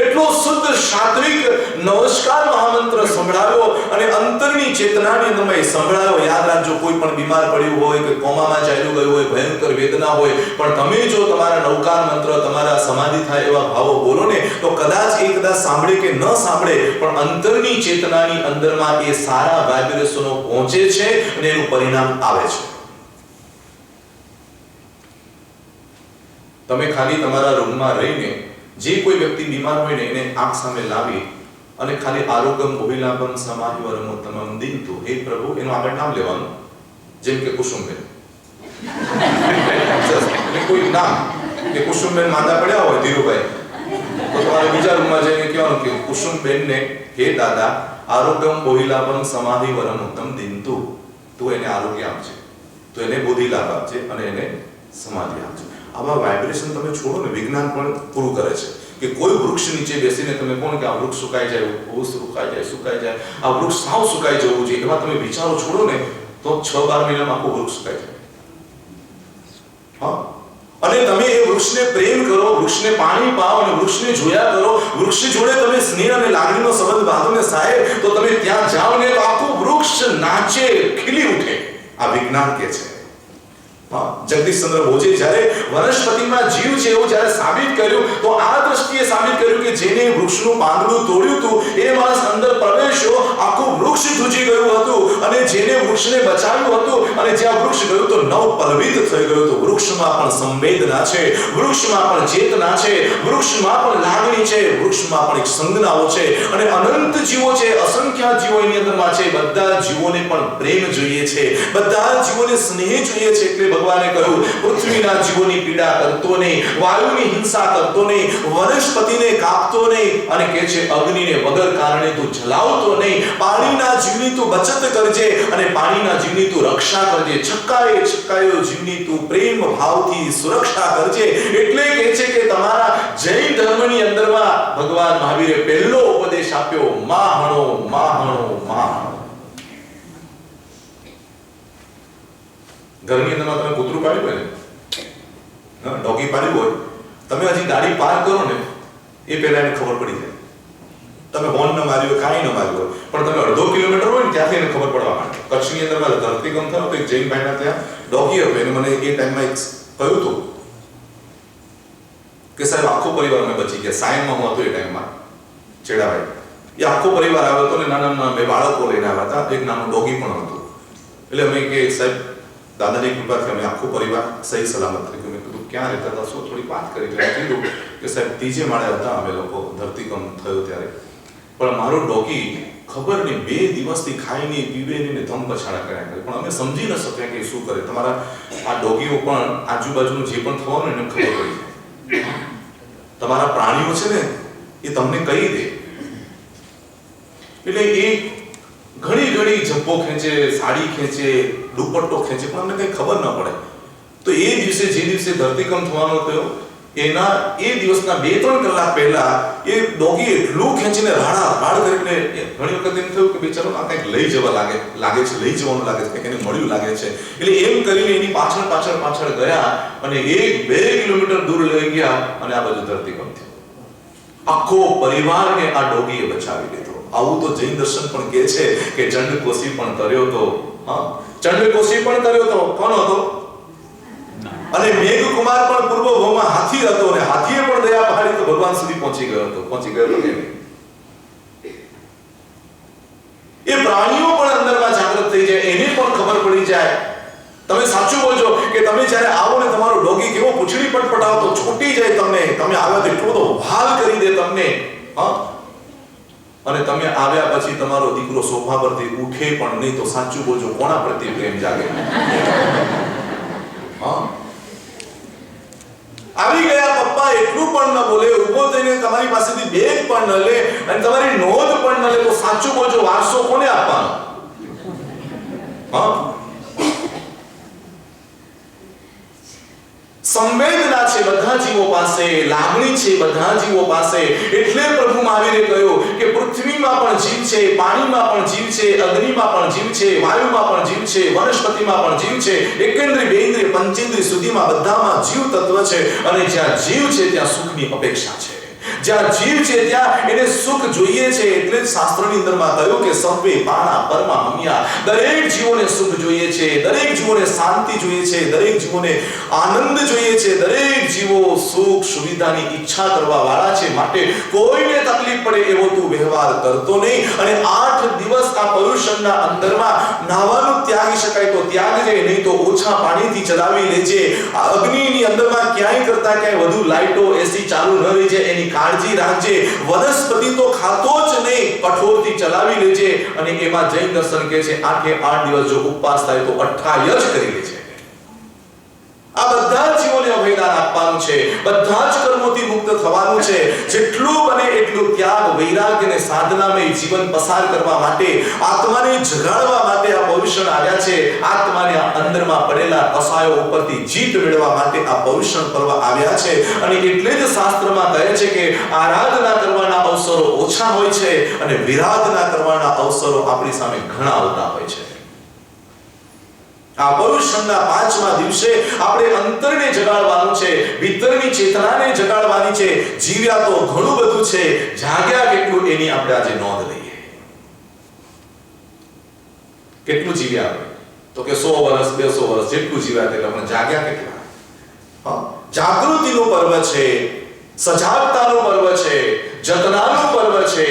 એટલો શુદ્ધ સાત્વિક નમસ્કાર મહામંત્ર સંભળાવ્યો, અને અંતરની ચેતનાની અંદર સંભળાવ્યો. યાદ રાખજો, કોઈ પણ બીમાર પડ્યું હોય, કોઈ કોમામાં ચાલ્યું ગયું હોય, ભયંકર વેદના હોય, પણ તમે જો તમારા નવકાર મંત્ર, તમારા સમાધિ થાય એવા ભાવો બોલો ને, તો કદાચ સાંભળે કે ન સાંભળે, પણ અંતરની ચેતનાની અંદરમાં એ સારા વાઇબ્રેશનો પહોંચે છે અને એનું પરિણામ આવે છે. તમે ખાલી તમારા રૂમમાં રહીને જે કોઈ વ્યક્તિ બીમાર હોય ને એને આંખ સામે લાવી અને ખાલી આરોગ્યમ ભોવિલાભમ સમાહિવરમો તમામ દિનતુ, હે પ્રભુ, એનું આગળ નામ લેવાનું, જેમ કે કુસુમબેન. કોઈ નામ કે કુસુમબેન માંદા પડ્યા હોય, ધીરુભાઈ, તો તમારે બીજા રૂમમાં જઈને કહેવાનું કે કુસુમબેનને, હે દાદા, આરોગ્યમ ભોવિલાભમ સમાહિવરમોત્તમ દિનતુ, તું એને આરોગ્ય આપજે, તો એને બોધિલાભ આપજે અને એને સમાધિ આપજે. આવા વાઇબ્રેશન તમે છોડો ને, વિજ્ઞાન પણ પૂરું કરે છે કે કોઈ વૃક્ષ નીચે બેસીને તમે કોણ કે આ વૃક્ષ સુકાઈ જાય, સુકાઈ જાય, આ વૃક્ષ સાવ સુકાઈ જવું જોઈએ, એવા તમે વિચારો છોડો ને, તો 6-12 મહિનામાં આખું વૃક્ષ સુકાઈ જાય. હા, અને તમે એ વૃક્ષને પ્રેમ કરો, વૃક્ષને પાણી પાઓ અને વૃક્ષને જોયા કરો, વૃક્ષ જોડે તમે સ્નેહ અને લાગણીનો સંબંધ બાંધો ને સાહેબ, તો તમે ત્યાં જાઓ ને તો આખું વૃક્ષ નાચે, ખીલી ઉઠે. આ વિજ્ઞાન કે છે. જગદીશચંદ્ર બોઝે જ્યારે વનસ્પતિમાં જીવ છે એવું જ્યારે સાબિત કર્યું, તો આ દ્રષ્ટિએ સાબિત કર્યું કે જેને વૃક્ષનું પાંદડું તોડ્યું હતું એ માણસ અંદર પ્રવેશ્યો, આખું વૃક્ષ ધ્રુજી ગયું હતું, અને જેને વૃક્ષને બચાવ્યું હતું અને જ્યાં વૃક્ષ ગયું તો નવ પલવિત થઈ ગયું હતું. વૃક્ષમાં પણ સંવેદના છે, વૃક્ષમાં પણ ચેતના છે, વૃક્ષમાં પણ લાગણી છે, વૃક્ષમાં પણ એક સંજ્ઞાઓ છે, અને અનંત જીવો છે, અસંખ્ય જીવો એની અંદરમાં છે. બધા જીવોને પણ પ્રેમ જોઈએ છે, બધા જીવોને સ્નેહ જોઈએ છે. એટલે ભગવાને કહ્યું, પૃથ્વીના જીવોની પીડા કરતો નહીં, વાયુની હિંસા કરતો નહીં, વનસ્પતિને કાપતો નહીં, અને કહે છે અગ્નિને વગર કારણે તું જલાવતો નહીં, પાણીના જીવની તું બચત કરજે અને પાણીના જીવની તું રક્ષા કરજે, છક્કાયો જીવની તું પ્રેમ ભાવથી સુરક્ષા કરજે. એટલે કહે છે કે તમારા જૈન ધર્મની અંદરમાં ભગવાન મહાવીરે પહેલો ઉપદેશ આપ્યો, માહણો માહણો માહણો. ઘરની અંદરમાં તમે કૂતરું પાડ્યું હોય ને, ડોગી પાડ્યું હોય, તમે હજી ગાડી પાર્ક કરો ને એ પહેલા એને ખબર પડી જાય. તમે હોર્ન ન માર્યું હોય, કાંઈ ન માર્યું હોય, પણ તમે 1.5 કિલોમીટર હોય ને ત્યાંથી એને ખબર પડવા માંડે. કચ્છની અંદરમાં ધરતીકંપ થયો તો એક જૈન ભાઈના ત્યાં ડોગી હતો, એને મને એ ટાઈમમાં કહ્યું હતું કે સાહેબ આખો પરિવાર અમે બચી ગયા. સાયનમાં હું હતો એ ટાઈમમાં, ચેડાભાઈ, એ આખો પરિવાર આવ્યો હતો ને નાના બે બાળકો લઈને આવ્યા હતા, એક નાનું ડોગી પણ હતું. એટલે અમે કે સાહેબ દાદાની કૃપાથી અમે આખો પરિવાર સહી સલામત થઈ ગયો. મેં કીધું ક્યાં રહેતા હતા, શું? થોડી વાત કરી. કીધું કે સાહેબ 3 માળે હતા અમે લોકો, ધરતીકંપ થયો ત્યારે, પણ મારો ડોગી ખબર નહીં 2 દિવસથી ખાઈ નહીં, પીવે નહીં ને ધમ પછાડા કર્યા કરે, પણ અમે સમજી ન શક્યા કે શું કરે. તમારા આ ડોગીઓ પણ આજુબાજુનું જે પણ થવાનું એને ખબર પડી જાય. તમારા પ્રાણીઓ છે ને એ તમને કહી દે. એટલે એ ઘણી જબ્બો ખેંચે, સાડી ખેંચે, દુપટ્ટો ખેંચે, પણ અમને કઈ ખબર ન પડે. તો એ દિવસે જે દિવસે ધરતીકંપ થવાનો થયો એના એ દિવસના 2-3 કલાક પહેલા એ ડોગી એટલું ખેંચીને રાડ કરીને, ઘણી વખત એમ થયું કે બેચારો આ કંઈક લઈ જવાનું લાગે છે, એને મળ્યું લાગે છે. એટલે એમ કરીને એની પાછળ ગયા અને 1-2 કિલોમીટર દૂર લઈ ગયા અને આ બાજુ ધરતીકંપ થયો. આખો પરિવારને આ ડોગીએ બચાવી લીધો. આવું તો જૈન દર્શન પણ કહે છે કે ચંડકોશી પણ કર્યો તો. ચંડકોશી પણ કર્યો તો કોણ હતો? અને મેઘકુમાર પણ પૂર્વ ભવમાં હાથી હતો, અને હાથીએ પણ દયા પહાડી તો ભગવાન સુધી પહોંચી ગયો હતો કે નહીં? એ પ્રાણીઓ પણ અંદરમાં જાગૃત થઈ જાય, એને પણ ખબર પડી જાય. તમે સાચું બોલજો કે તમે જ્યારે આવો ને તમારો ડોગી કેવો પૂંછડી પટપટાવો તો છૂટી જાય તમને, તમે આવ્યા તો એટલો બધો વહાલ કરી દે તમને, હા, અને તમે આવ્યા પછી તમારો દીકરો સોફા પરથી ઉઠે પણ નહીં તો સાચું બોલજો, કોના પ્રત્યે પ્રેમ જાગે? હા, આવી ગયા પપ્પા એટલું પણ ન બોલે, ઊભો થઈને તમારી પાસેથી બેગ પણ ન લે અને તમારી નોંધ પણ ન લે તો સાચું બોલજો, વારસો કોને આપવાનો? હા, સંવેદના છે બધા જીવો પાસે, લાગણી છે બધા જીવો પાસે, એટલે પ્રભુ મહાવીરે કહ્યું કે પૃથ્વીમાં પણ જીવ છે, પાણીમાં પણ જીવ છે, અગ્નિમાં પણ જીવ છે, વાયુમાં પણ જીવ છે, વનસ્પતિમાં પણ જીવ છે, એકેન્દ્રિય બેન્દ્રિય પંચેન્દ્રિય સુધીમાં બધામાં જીવ તત્વ છે, અને જ્યાં જીવ છે ત્યાં સુખની અપેક્ષા છે, જ્યાં જીવ છે ત્યાં એને સુખ જોઈએ છે, એટલે જ શાસ્ત્રની અંદરમાં કહ્યું કે સર્વે પ્રાણા પરમા હમ્યા, દરેક જીવોને સુખ જોઈએ છે, દરેક જીવોને શાંતિ જોઈએ છે, દરેક જીવોને આનંદ જોઈએ છે, દરેક જીવો સુખ સુવિધાની ઈચ્છા કરવા વાળા છે, માટે કોઈને તકલીફ પડે એવો તું વ્યવહાર કરતો નહીં, અને 8 દિવસ આ પર્યુષણના અંદરમાં નાવાનું ત્યાગી શકાય તો ત્યાગજે, નહીં તો ઓછા પાણીથી ચલાવી લેજે, આ અગ્નિની અંદરમાં ક્યાંય કરતા ક્યાંય વધુ લાઈટો એસી ચાલુ ન રહી જાય એની કાળજી રાખજે, વનસ્પતિ તો ખાતો જ નહીં, કઠોરથી ચલાવી લેજે, અને એમાં જૈન દર્શન કહે છે 8 દિવસ જો ઉપવાસ થાય તો 28 જ કરી લેજે. આ બધા જીવોને અભયદાન આપવાનું છે, બધા જ કર્મોથી મુક્ત થવાનું છે, જેટલું બને એટલું ત્યાગ, વૈરાગ્ય અને સાધનામય જીવન પસાર કરવા માટે, આત્માને જગાડવા માટે આ પર્યુષણ આવ્યા છે, આત્માને અંદરમાં પડેલા કસાયો ઉપરથી જીત મેળવવા માટે આ પર્યુષણ પર્વ આવ્યા છે, અને એટલે જ શાસ્ત્રમાં કહે છે કે આરાધના કરવાના અવસરો ઓછા હોય છે અને વિરાધના કરવાના અવસરો આપણી સામે ઘણા આવતા હોય છે. આ પર્યુષણના 5મા દિવસે આપણે અંતરને જગાડવાનું છે, ભીતરની ચેતનાને જગાડવાની છે. જીવ્યા તો ઘણું બધું છે, જાગ્યા કેટલું એની આપણે આજે નોંધ લઈએ. કેટલું જીવ્યા આપણે? તો કે 100 વર્ષ 200 વર્ષ જેટલું જીવ્યા તેટલા, પણ જાગ્યા કેટલા? હા, જાગૃતિનું પર્વ છે, સજાગતાનું પર્વ છે, જતનાનું પર્વ છે,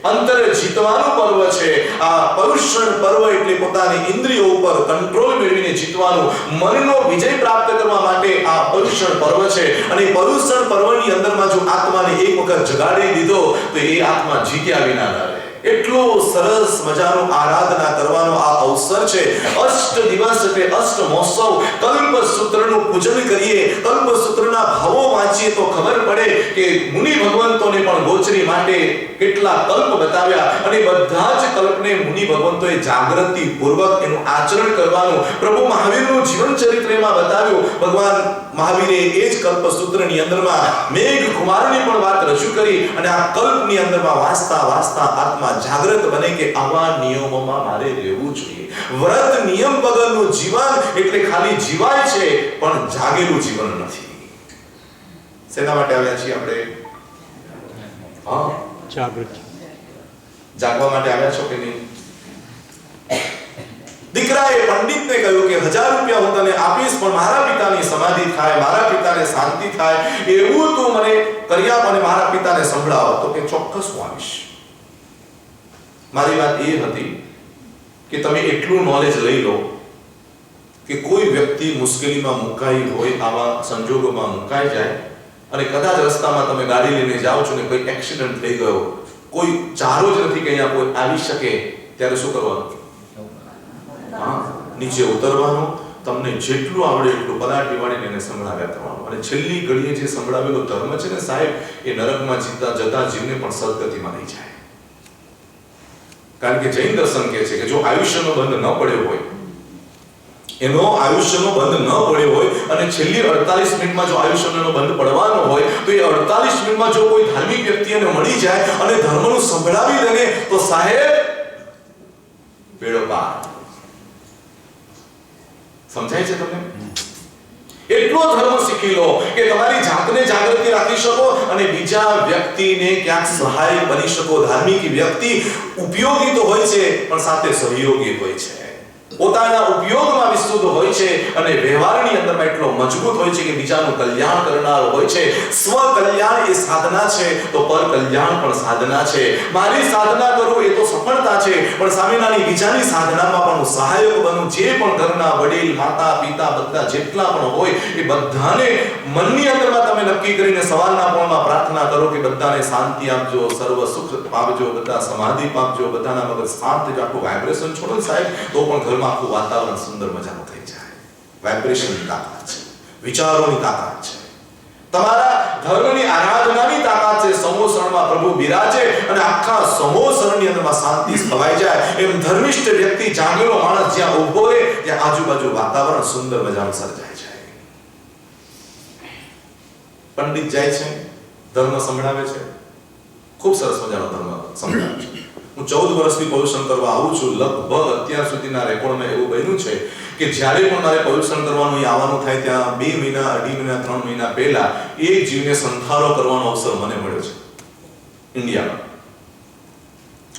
અંતર જીતવાનું પર્વ છે. આ પર્યુષણ પર્વ એટલે પોતાની ઇન્દ્રિયો ઉપર કંટ્રોલ મેળવીને જીતવાનું, મનનો વિજય પ્રાપ્ત કરવા માટે આ પર્યુષણ પર્વ છે. અને પર્યુષણ પર્વની અંદરમાં જો આત્માને એક વખત જગાડી દીધો તો એ આત્મા જીત્યા વિના ન રહે. એટલો સરસ મજાનો આરાધના કરવાનો આ અવસર છે. અષ્ટ દિવસ એટલે અષ્ટ મહોત્સવ, કલ્પસૂત્રનું પૂજન કરીએ, કલ્પસૂત્રના ભાવો વાંચીએ તો ખબર પડે કે મુનિ ભગવંતોને પણ ગોચરી માટે કેટલા કલ્પ બતાવ્યા, અને બધા જ કલ્પને મુનિ ભગવંતોએ જાગૃતિ પૂર્વક એનું આચરણ કરવાનું પ્રભુ મહાવીરનું જીવન ચરિત્રમાં બતાવ્યું. ભગવાન મહાવીરે એ જ કલ્પસૂત્રની અંદરમાં મેઘ કુમારની પણ વાત રજૂ કરી, અને આ કલ્પની અંદરમાં વાંચતા વાંચતા આત્મા જાગૃત બને કે આવા નિયમોમાં મારે રહેવું જોઈએ. વ્રત નિયમ વગરનું જીવન એટલે ખાલી જીવાય છે પણ જાગેલું જીવન નથી. શેના માટે આવ્યા છીએ આપણે? હા, જાગૃતિ. જાગવા માટે આવ્યા છો કે નહીં? દીકરાએ પંડિતને કહ્યું કે 1000 રૂપિયા હું તને આપીશ, પણ મારા પિતાની સમાધિ થાય, મારા પિતાને શાંતિ થાય એવું તું મને કરી આપ અને મારા પિતાને સંભળાવ. તો કે ચોક્કસ હું આવીશ. મારી વાત એ હતી કે તમે એટલું નોલેજ લઈ લો કે કોઈ વ્યક્તિ મુશ્કેલીમાં મુકાઈ હોય, આવા સંજોગોમાં મુકાઈ જાય, અને કદાચ રસ્તામાં તમે ગાડી લઈને જાઓ છો ને કોઈ એક્સિડન્ટ થઈ ગયો, કોઈ ચારો જ નથી કે અહીંયા કોઈ આવી શકે, ત્યારે શું કરવાનું? હા, નીચે ઉતરવાનું, તમને જેટલું આવડે એટલું પલાટી વાળીને એને સંભળાવ્યા કરવાનું, અને છેલ્લી ઘડીએ જે સંભળાવેલો ધર્મ છે ને સાહેબ, એ નરકમાં જતા જીવને પણ સદગતિમાં લઈ જાય. કારણ કે જૈન દર્શન કહે છે કે જો આયુષ્યનો બંધ ન પડ્યો હોય, એનો આયુષ્યનો બંધ ન પડ્યો હોય, અને છેલ્લી 48 મિનિટમાં જો આયુષ્યનો બંધ પડવાનો હોય, તો એ 48 મિનિટમાં જો કોઈ ધાર્મિક વ્યક્તિ એને મળી જાય અને ધર્મનું સંભળાવી દે તો સાહેબ બેડો પાર. સમજાય છે તમને? એટલો ધર્મ શીખી લો કે તમારી જાતને જાગૃતિ રાખી શકો અને બીજા વ્યક્તિને ક્યાંક સહાય બની શકો. ધાર્મિક વ્યક્તિ ઉપયોગી તો હોય છે પણ સાથે સહયોગી હોય છે, પોતાના ઉપયોગમાં વિશુદ્ધ હોય છે, અને વ્યવહારની અંદરમાં એટલો મજબૂત હોય છે કે બીજાનું કલ્યાણ કરનાર હોય છે. સ્વ કલ્યાણ એ સાધના છે તો પર કલ્યાણ પણ સાધના છે. મારી સાધના કરું એ તો સફળતા છે, પણ સામેનાની બીજાની સાધનામાં પણ હું સહાયક બનું. જે પણ ઘરના વડીલ, માતા, પિતા બધા જેટલા પણ હોય એ બધાને મનની અંદરમાં તમે નક્કી કરીને સવારના પોળમાં પ્રાર્થના કરો કે બધાને શાંતિ આપજો, સર્વ સુખ આપજો, બધા સમાધિ આપજો, બધાના મગજ શાંત થઈ જાય. આખું વાઇબ્રેશન છોડો ને સાહેબ, તો પણ ઘરમાં આખું વાતાવરણ સુંદર મજાનું થઈ જાય. વાઇબ્રેશનની તાકાત છે, વિચારોની તાકાત છે, તમારા ધર્મની આરાધનાની તાકાત છે. સમોસણમાં પ્રભુ બિરાજે અને આખા સમોસણની અંદરમાં શાંતિ છવાઈ જાય. એમ ધર્મિષ્ઠ વ્યક્તિ, જાગેલો માણસ જ્યાં ઊભો રહે ત્યાં આજુબાજુ વાતાવરણ સુંદર મજાનું સર્જાય છે. પંડિત જાય છે, ધર્મ સંભળાવે છે, ખૂબ સરસ મજાનો ધર્મ સંભળાવે છે. હું 14 વર્ષથી પૌરુષણ કરવા આવું છું. લગભગ અત્યાર સુધીના રેકોર્ડમાં એવું બન્યું છે કે જ્યારે પણ મારે પૌરુષણ કરવાનું આવવાનું થાય ત્યાં 2 મહિના, 2.5 મહિના, 3 મહિના પહેલા એક જીવને સંથારો કરવાનો અવસર મને મળ્યો છે ઇન્ડિયામાં.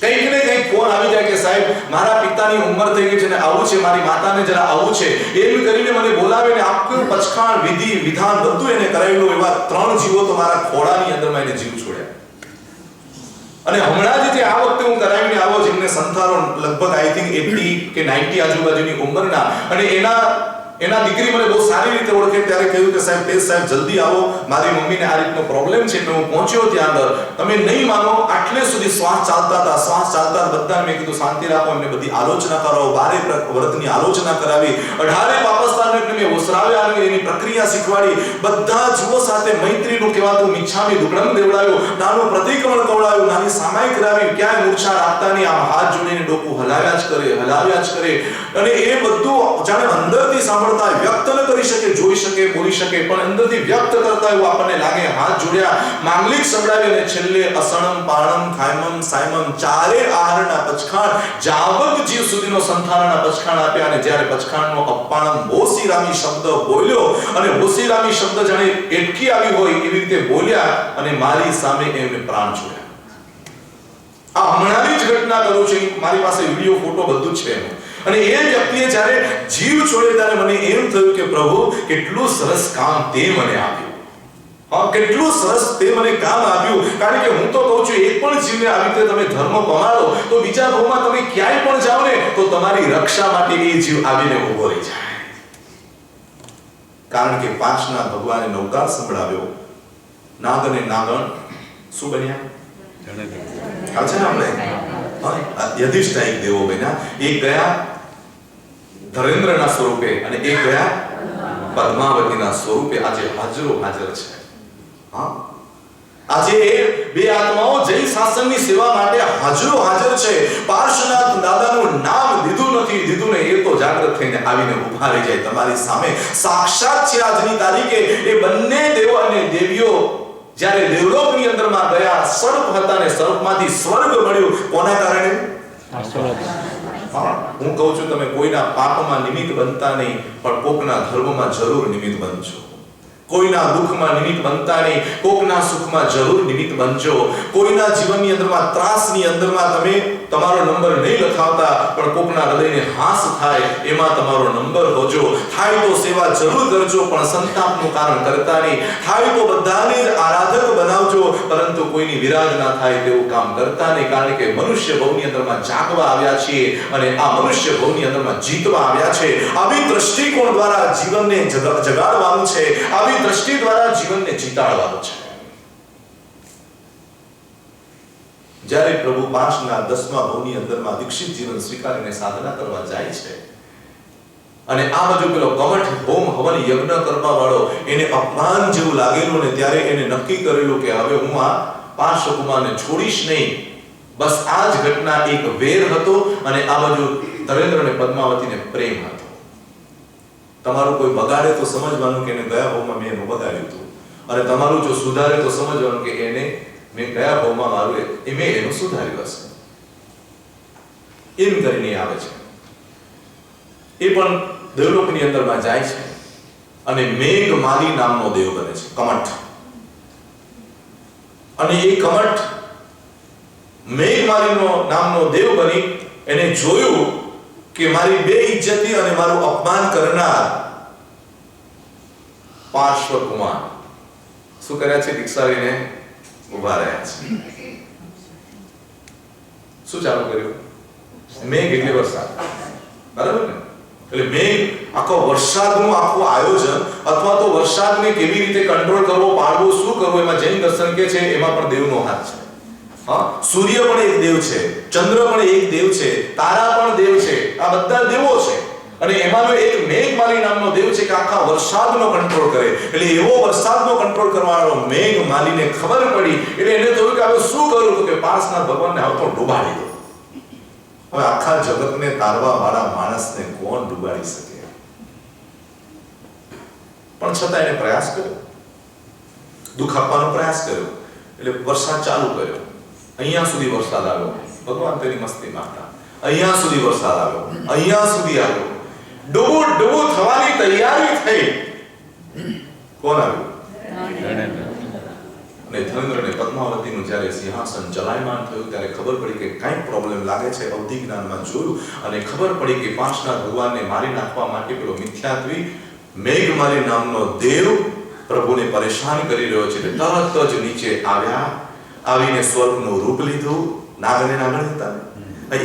કંઈક ને કંઈક ફોન આવી જાય કે સાહેબ મારા પિતાની ઉંમર થઈ ગઈ છે ને આવું છે, મારી માતાને જરા આવું છે, એમ કરીને મને બોલાવીને આખું પચખાણ, વિધિ વિધાન બધું એને કરાવેલું. એવા 3 જીવો તો મારા ખોળાની અંદરમાં એને જીવ છોડ્યા. અને હમણાં જ આ વખતે હું કરાવીને આવ્યો જેમને સંથારો લગભગ આઈ થિંક 80 કે 90 આજુબાજુની ઉંમરના, અને એના દીકરી મને બહુ સારી રીતે ઓળખે ત્યારે કહ્યું કે સાહેબ તેજ સાહેબ જલ્દી આવો, મારી મમ્મીને આ રીતનો પ્રોબ્લેમ છે. એટલે હું પહોંચ્યો ત્યાં અંદર. તમે નહીં માનો, આટલે સુધી શ્વાસ ચાલતા હતા. બધા મેં કીધું શાંતિ રાખો, એમને બધી આલોચના કરાવો, 12 વ્રતની આલોચના કરાવી, 18 પાપસ્તાને મેં ઓસરાવ્યા, એની પ્રક્રિયા શીખવાડી. બધા જુઓ સાથે મૈત્રીનું કહેવાતું મિચ્છામી દુક્કડમ દેવડાવ્યું, નાનું પ્રતિક્રમણ કવડાવ્યું, નાની સામાઈ કરાવી. ક્યાંય મૂર્છા રાખતા નહીં, આમ હાથ જોડીને ડોકું હલાવ્યા જ કરે. અને એ બધું જાણે અંદરથી સાંભળતા, વ્યક્ત ન કરી શકે, જોઈ શકે, બોલી શકે, પણ અંદરથી વ્યક્ત કરતા એવું આપણને લાગે. હાથ જોડ્યા, માંગલિક સંભળાવી, અને છેલ્લે અસણમ, પાણમ, ખાયમમ, સાયમમ, 4 આહારના પચખાણ, જાવક જીવ સુધીનો સંથાનના પચખાણ આપ્યા. અને જ્યારે પચખાણનો અપાણમ બોસીરામી શબ્દ બોલ્યો, અને બોસીરામી શબ્દ જાણે એટકી આવી હોય એવી રીતે બોલ્યા, અને મારી સામે એમને પ્રાણ છોડ્યા. આ હમણાંની જ ઘટના કરું છું, મારી પાસે વિડિયો, ફોટો બધું જ છે એનું. અને એ વ્યક્તિએ જ્યારે જીવ છોડ્યો ત્યારે મને એમ થયું કે પ્રભુ કેટલું સરસ કામ તે મને આપ્યું. કેટલું સરસ તે મને કામ આપ્યું. કારણ કે હું તો કહું છું, એક પણ જીવને આવી રીતે તમે ધર્મ પમાડો તો બીજા ભાવમાં તમે ક્યાંય પણ જાઓ ને તો તમારી રક્ષા માટે એ જીવ આવીને ઉભો રહી જાય. કારણ કે 5ના ભગવાને નવકાર સંભળાવ્યો. નાગ અને નાગણ શું બન્યા? છે ને આપણે યધિષ્ઠાયક દેવો બન્યા. એક ગયા ધરેન્દ્રના સ્વરૂપે અને એક ગયા પદ્માવતીના સ્વરૂપે. આજે હાજર છે. આજે બે આત્માઓ જય શાસનની સેવા માટે હાજર છે. પાર્શ્વનાથ દાદાનું નામ દીધું ને એ તો જાગૃત થઈને આવીને ઉભા રહી જાય તમારી સામે. સાક્ષાત છે આજની તારીખે એ બંને દેવો અને દેવીઓ જ્યારે દેવલોકની અંદરમાં ગયા, સર્પ હતા ને સર્પમાંથી સ્વર્ગ મળ્યું. કોના કારણે? હું કહું છું, તમે કોઈના પાપમાં નિમિત્ત બનતા નહીં, પણ કોકના ધર્મમાં જરૂર નિમિત્ત બનજો. કોઈના દુઃખમાં નિમિત્ત બનતા નહીં, કોકના સુખમાં જરૂર નિમિત્ત બનજો. કોઈના જીવનની અંદરમાં ત્રાસની અંદરમાં તમે તમારો નંબર નહીં લખાવતા, પણ કોકના હૃદયને હાસ થાય એમાં તમારો નંબર હોજો. થાય તો સેવા જરૂર કરજો, પણ સંતાપનું કારણ કરતા નહીં. થાય તો બધાને જ આરાધક બનાવજો, પરંતુ કોઈની વિરાજ ના થાય તેવું કામ કરતા નહીં. કારણ કે મનુષ્ય ભવની અંદરમાં જાગવા આવ્યા છીએ, અને આ મનુષ્ય ભવની અંદરમાં જીતવા આવ્યા છે. આવી દ્રષ્ટિકોણ દ્વારા જીવનને જગાડવાનું છે. આવી દ્રષ્ટિ દ્વારા જીવનને જીતાડવાનું છે. જ્યારે પ્રભુ 5ના 10મા ભવની અંદરમાં દીક્ષિત જીવન સ્વીકારીને સાધના કરવા જાય છે, અને આ બાજુ પેલો કમઠ હોમ હવન યજ્ઞ કરવા વાળો એને અપમાન જેવું લાગેલું, ને ત્યારે એને નક્કી કરેલું કે હવે હું આ પાર્શ્વકુમારને છોડીશ નહીં. બસ આ જ ઘટના. એક વેર હતો, અને આ બાજુ ધરેન્દ્ર અને પદ્માવતીને પ્રેમ હતો. તમારું કોઈ બગાડે તો સમજવાનું કે એને ગયા ભાવમાં મેં એનું બગાડ્યું હતું, અને તમારું જો સુધારે તો સમજવાનું કે એને મેં ગયા ભાવમાં મારું એ મેં એનું સુધાર્યું હશે. એમ કરીને આવે છે. એ પણ દેવલોકની અંદરમાં જાય છે, અને મેઘમાલી નામનો દેવ બને છે, કમઠ. અને એ કમઠ મેઘમાલીનો નામનો દેવ બની એને જોયું કે મારી બેઇજ્જતી અને મારું અપમાન કરનાર પાર્શ્વકુમાર શું કર્યા છે? દીક્ષા લઈને ઉભા રહ્યા છે. શું ચાલુ કર્યું? મેઘ એટલે વરસાદ, બરાબર ને? એટલે મેઘ આખો વરસાદનું આખું આયોજન અથવા તો વરસાદને કેવી રીતે કંટ્રોલ કરવો, પાડવો, શું કરવું, એમાં જૈન દર્શન કે છે એમાં પણ દેવનો હાથ છે. હા, સૂર્ય પણ એક દેવ છે, ચંદ્ર પણ એક દેવ છે, તારા પણ દેવ છે, આ બધા દેવો છે. અને એમાંનો એક મેઘમાલી નામનો દેવ છે કે આખા વરસાદનો કંટ્રોલ કરે. એટલે એવો વરસાદનો કંટ્રોલ કરવાનો મેઘમાલીને ખબર પડી એટલે એને થયું કે હવે શું કરું, તો કે પાર્શનાથ ભગવાનને હવે તો ડૂબાડી દો. હવે આખા જગતને તારવા વાળા માણસને કોણ ડૂબાડી શકે? પણ છતાં એને પ્રયાસ કર્યો, દુઃખ આપવાનો પ્રયાસ કર્યો. એટલે વરસાદ ચાલુ કર્યો. અહીંયા સુધી વરસાદ આવ્યો. ભગવાન તેની મસ્તી મારતા. અહીંયા સુધી વરસાદ આવ્યો, અહીંયા સુધી આવ્યો. ડૂબો થવાની તૈયારી થઈ. કોણ આવ્યું? અને ધનેન્દ્રને પદ્માવતીનું જ્યારે સિંહાસન ચલાયમાન થયું ત્યારે ખબર પડી કે કંઈક પ્રોબ્લેમ લાગે છે. અવધિ જ્ઞાનમાં જોયું અને ખબર પડી કે પાર્શનાથ ભગવાનને મારી નાખવા માટે પેલો મિથ્યાત્વી મેઘમાલી નામનો દેવ પ્રભુને પરેશાન કરી રહ્યો છે. તરત જ નીચે આવ્યા, આવીને સ્વર્ગનું રૂપ લીધું. નાગને નાગણ હતા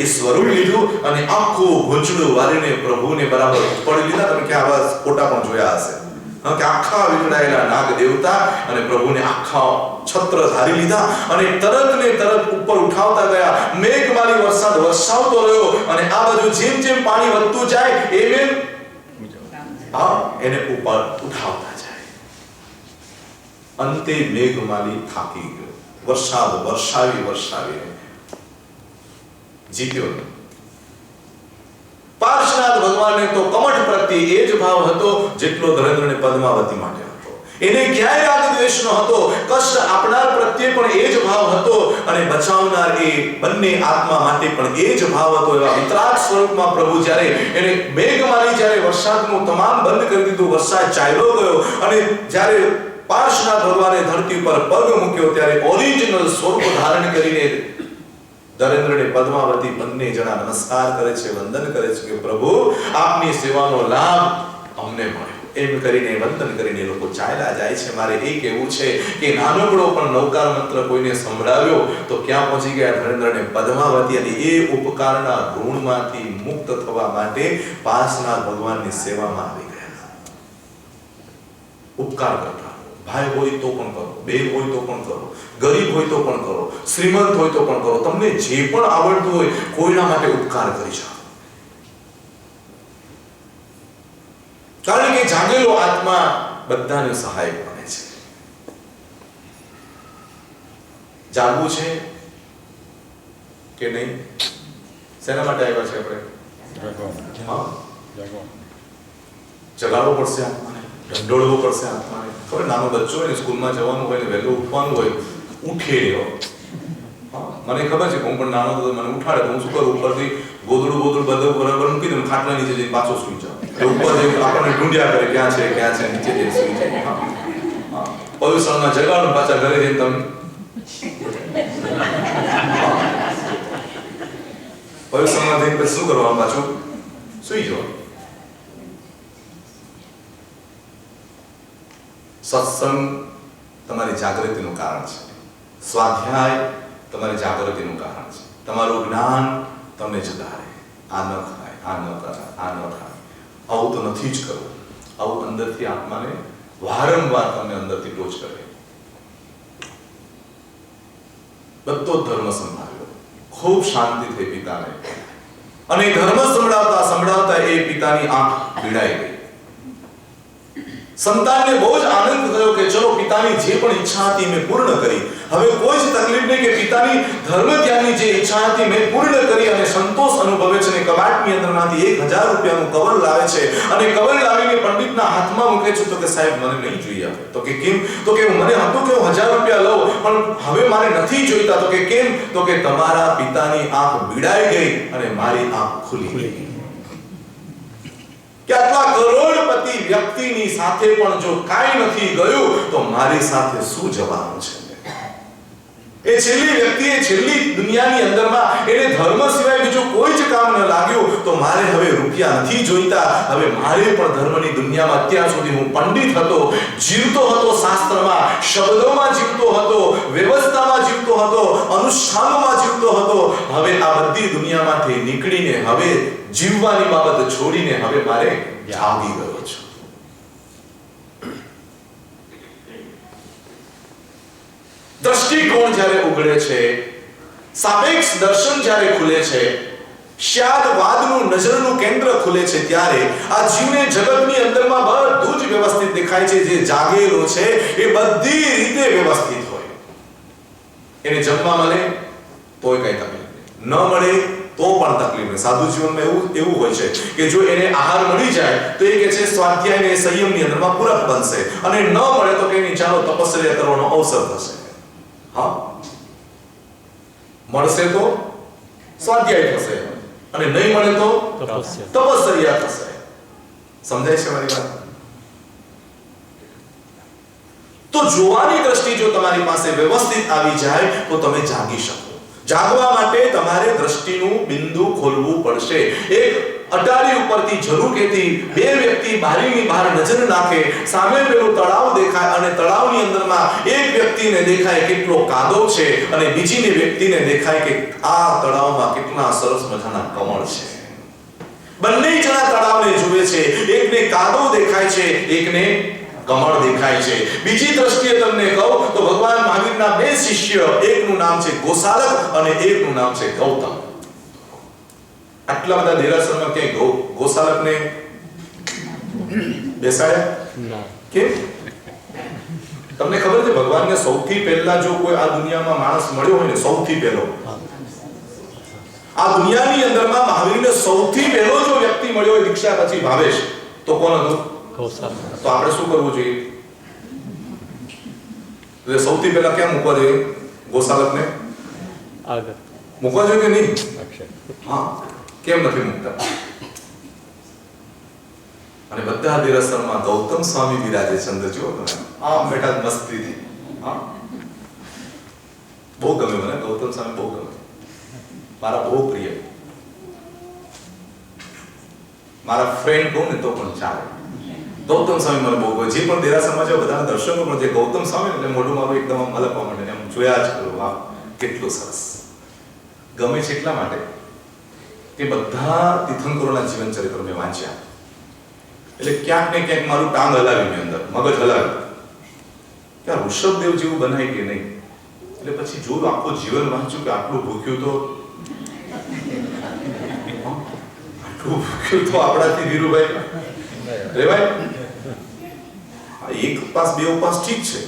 એ સ્વરૂપ લીધું અને આખું ભૂંચડું વારીને પ્રભુને બરાબર પડી લીધા. તમે ક્યાં આવા ફોટા પણ જોયા હશે કે આખા વિખડાયેલા નાગ દેવતા અને પ્રભુને આખા છત્ર ધારી લીધા અને તરત ને તરત ઉપર ઉઠાવતા ગયા. મેઘમાલી વરસાદ વરસાવતો રહ્યો અને આ બાજુ જેમ જેમ પાણી વધતું જાય એમ એને ઉપર ઉઠાવતા જાય. અંતે મેઘમાલી થાકી ગયો. વરસાદ વર્ષાવીને જીત્યો. પાર્શનાથ ભગવાનને તો કમઠ પ્રત્યે એ જ ભાવ હતો જેટલો ધનેન્દ્રને પદ્માવતી માટે હતો. એને ક્યાંય રાગ દ્વેષ ન હતો. કષ્ટ આપનાર પ્રત્યે પણ એ જ ભાવ હતો અને બચાવનાર એ બંને આત્મા માટે પણ એ જ ભાવ હતો. એવા વિતરાગ સ્વરૂપમાં પ્રભુ જ્યારે એને મેઘમાલી જ્યારે વરસાદનું તમામ બંધ કરી દીધું, વરસાદ ચાલ્યો ગયો અને જ્યારે પાર્શનાથ ભગવાને ધરતી પર પગ મૂક્યો ત્યારે ઓરિજિનલ સ્વરૂપ ધારણ કરીને ધનેન્દ્રને પદ્માવતી બંને જણા નમસ્કાર કરે છે, વંદન કરે છે કે પ્રભુ આપની સેવાનો લાભ અમને મળ્યો. એમ કરીને વંદન કરીને લોકો ચાલ્યા જાય છે. મારે એ કહેવું છે કે નાનકડો પણ નવકાર મંત્ર કોઈને સંભળાવ્યો તો ક્યાં પહોંચી ગયા ધનેન્દ્રને પદ્માવતી અને એ ઉપકારના ઋણમાંથી મુક્ત થવા માટે પાર્શનાથ ભગવાનની સેવામાં આવી ગયા. ઉપકાર કરતા ભાઈ હોય તો પણ કરો, બેન હોય તો પણ કરો, ગરીબ હોય તો પણ કરો, શ્રીમંત હોય તો પણ કરો. તમને જે પણ આવડતું હોય કોઈના માટે ઉપકાર કરી જાઓ. કારણ કે જાગેલો આત્મા બધાને સહાયક બને છે. જાગવું છે કે નહીં? શેના માટે આવ્યા છે આપણે? જગાડવો પડશે આત્માને, ઢંઢોળવો પડશે આત્માને. ખબર નાનો બચ્ચો હોય ને સ્કૂલમાં જવાનું હોય ને વહેલું ઉઠવાનું હોય, ઉઠે રહ્યો. મને ખબર છે કે હું પણ નાનો હતો મને ઉઠાડે તો હું શું કરું, ઉપરથી ગોદડું બધું બરાબર મૂકી દઉં, ખાટલા નીચે જઈને પાછો સૂઈ જાઉં. ઉપર જઈને આપણને ઢૂંઢ્યા કરે ક્યાં છે નીચે જઈને સૂઈ જાય. પવિત્રમાં જગાડું પાછા ઘરે જઈને તમે પવિત્રમાં જઈને પછી શું કરવાનું, પાછું સૂઈ જવાનું. સત્સંગ તમારી જાગૃતિનું કારણ છે. સ્વાધ્યાય તમારી જાગૃતિનું કારણ છે. તમારું જ્ઞાન તમને જગાડે. આ ન ખાય, આ ન કરાય, આ ન ખાય, આવું તો નથી જ કરવું. આવું અંદરથી આત્માને વારંવાર તમને અંદરથી ટોચ કરે. બધો ધર્મ સંભાળ્યો, ખૂબ શાંતિ થઈ પિતાને અને ધર્મ સંભળાવતા એ પિતાની આંખ પીડાઈ ગઈ. સંતાનને બહુ જ આનંદ થયો કે ચલો પિતાની જે પણ ઈચ્છા હતી મેં પૂર્ણ કરી. હવે કોઈ જ તકલીફ નહીં કે પિતાની ધર્મ ત્યાગની જે ઈચ્છા હતી મેં પૂર્ણ કરી અને સંતોષ અનુભવે છે. અને કબાટની અંદરમાંથી 1000 રૂપિયાનું કવર લાવે છે અને કવર લાવીને પંડિતના હાથમાં મૂકે છે. તો કે સાહેબ મને નહીં જોઈએ. તો કે કેમ? તો કે મને હતું કે હું 1000 રૂપિયા લઉં પણ હવે મારે નથી જોઈતા. તો કે કેમ? તો કે તમારા પિતાની આંખ બીડાઈ ગઈ અને મારી આંખ ખુલી ગઈ. કે આટલા કરોડપતિ વ્યક્તિની સાથે પણ જો કાંઈ નથી ગયું તો મારી સાથે શું જવાનું છે? એ છેલ્લી વ્યક્તિ, એ છેલ્લી દુનિયાની અંદરમાં એને ધર્મ સિવાય બીજું કોઈ જ કામ ન લાગ્યું. તો મારે હવે રૂપિયા નથી જોઈતા. હવે મારે પણ ધર્મની દુનિયામાં અત્યાર સુધી હું પંડિત હતો, જીવતો હતો, શાસ્ત્રમાં શબ્દોમાં જીવતો હતો, વ્યવસ્થામાં જીવતો હતો, અનુષ્ઠાનોમાં જીવતો હતો, હવે આ બધી દુનિયામાંથી નીકળીને હવે જીવવાની બાબત છોડીને હવે મારે જાગી ગયો છું. દ્રષ્ટિકોણ જ્યારે ઉઘડે છે, સાપેક્ષ દર્શન જ્યારે ખુલે છે, શાદવાદનું નજરનું કેન્દ્ર ખુલે છે, ત્યારે આ જીવને જગતની અંદરમાં બધું જ વ્યવસ્થિત દેખાય છે. જે જાગેલો છે એ બધી રીતે વ્યવસ્થિત હોય. એને જમવા મળે તોય કઈ તકલીફ નહીં, ન મળે તો પણ તકલીફ નહીં. સાધુ જીવનમાં એવું હોય છે કે જો એને આહાર મળી જાય તો એ કે છે સ્વાધ્યાય અને સંયમની અંદરમાં પૂરક બનશે, અને ન મળે તો કે એની ચાલો તપશ્ચર્યા કરવાનો અવસર થશે. હા, મળશે તો સ્વાધ્યાય થશે, અને નહીં મળે તો તપશ્ચર્યા થશે. સમજાય છે મારી વાત? તો જોવાની દ્રષ્ટિ જો તમારી પાસે વ્યવસ્થિત આવી જાય તો તમે જાગી શકો. જાગવા માટે તમારે દ્રષ્ટિનું બિંદુ ખોલવું પડશે. એક અટારી ઉપરથી ઝરૂકેથી બે વ્યક્તિ બારીની બહાર નજર નાખે, સામે પેલું તળાવ દેખાય, અને તળાવની અંદરમાં એક વ્યક્તિને દેખાય કેટલો કાદવ છે, અને બીજીને વ્યક્તિને દેખાય કે આ તળાવમાં કેટલા સરસ મજાના કમળ છે. બંને જણા તળાવને જુએ છે, એકને કાદવ દેખાય છે, એકને કમળ દેખાય છે. બીજી દ્રષ્ટિએ તમને કહું તો ભગવાન મહાવીરના બે શિષ્ય, એકનું નામ છે ગોસાલક અને એકનું નામ છે ગૌતમ. આટલા બધા દેરાસરમાં ક્યાંય ગોસાલકને બેસાડ્યા? કેમ? તમને ખબર છે ભગવાનને સૌથી પહેલા જો કોઈ આ દુનિયામાં માણસ મળ્યો હોય ને, સૌથી પહેલો આ દુનિયાની અંદરમાં મહાવીરને સૌથી પહેલો જો વ્યક્તિ મળ્યો હોય દીક્ષા પછી ભાવેશ, તો કોણ હતું? ગૌસાલક. તો આપણે શું કરવું જોઈએ? એટલે સૌથી પહેલા ક્યાં મૂકવા જોઈએ? ગોસાલકને આગળ મૂકવા જોઈએ કે નહીં? હા, કેમ નથી મૂકતા? અને બધા દેરાસરમાં ગૌતમ સ્વામી વિરાજે. ચંદ્ર જો તમે આમ બેઠા મસ્તીથી. હા, બહુ ગમે મને ગૌતમ સ્વામી, બહુ ગમે, મારા બહુ પ્રિય. મારા ફ્રેન્ડ કહું ને તો પણ ચાલે. ગૌતમ સ્વામી મને બહુ ગમે. જે પણ દેરાસરમાં જાઓ બધાના દર્શન કરું, જે ગૌતમ સ્વામી એટલે મોઢું મારું એકદમ આમ મલકવા માંડે, એમ જોયા જ કરું. વાહ, કેટલું સરસ. ગમે છે એટલા માટે કે બધા તીર્થંકરોના જીવન ચરિત્ર મેં વાંચ્યા, એટલે ક્યાંક ને ક્યાંક મારું ટાંગ હલાવી, મેં અંદર મગજ હલાવી કે આ ઋષભદેવ જેવું બનાય કે નહીં. એટલે પછી જોયું, આખું જીવન વાંચ્યું કે આટલું ભૂખ્યું તો આપણાથી વીરુભાઈ રેવાય. એક ઉપવાસ બે ઉપવાસ ઠીક છે,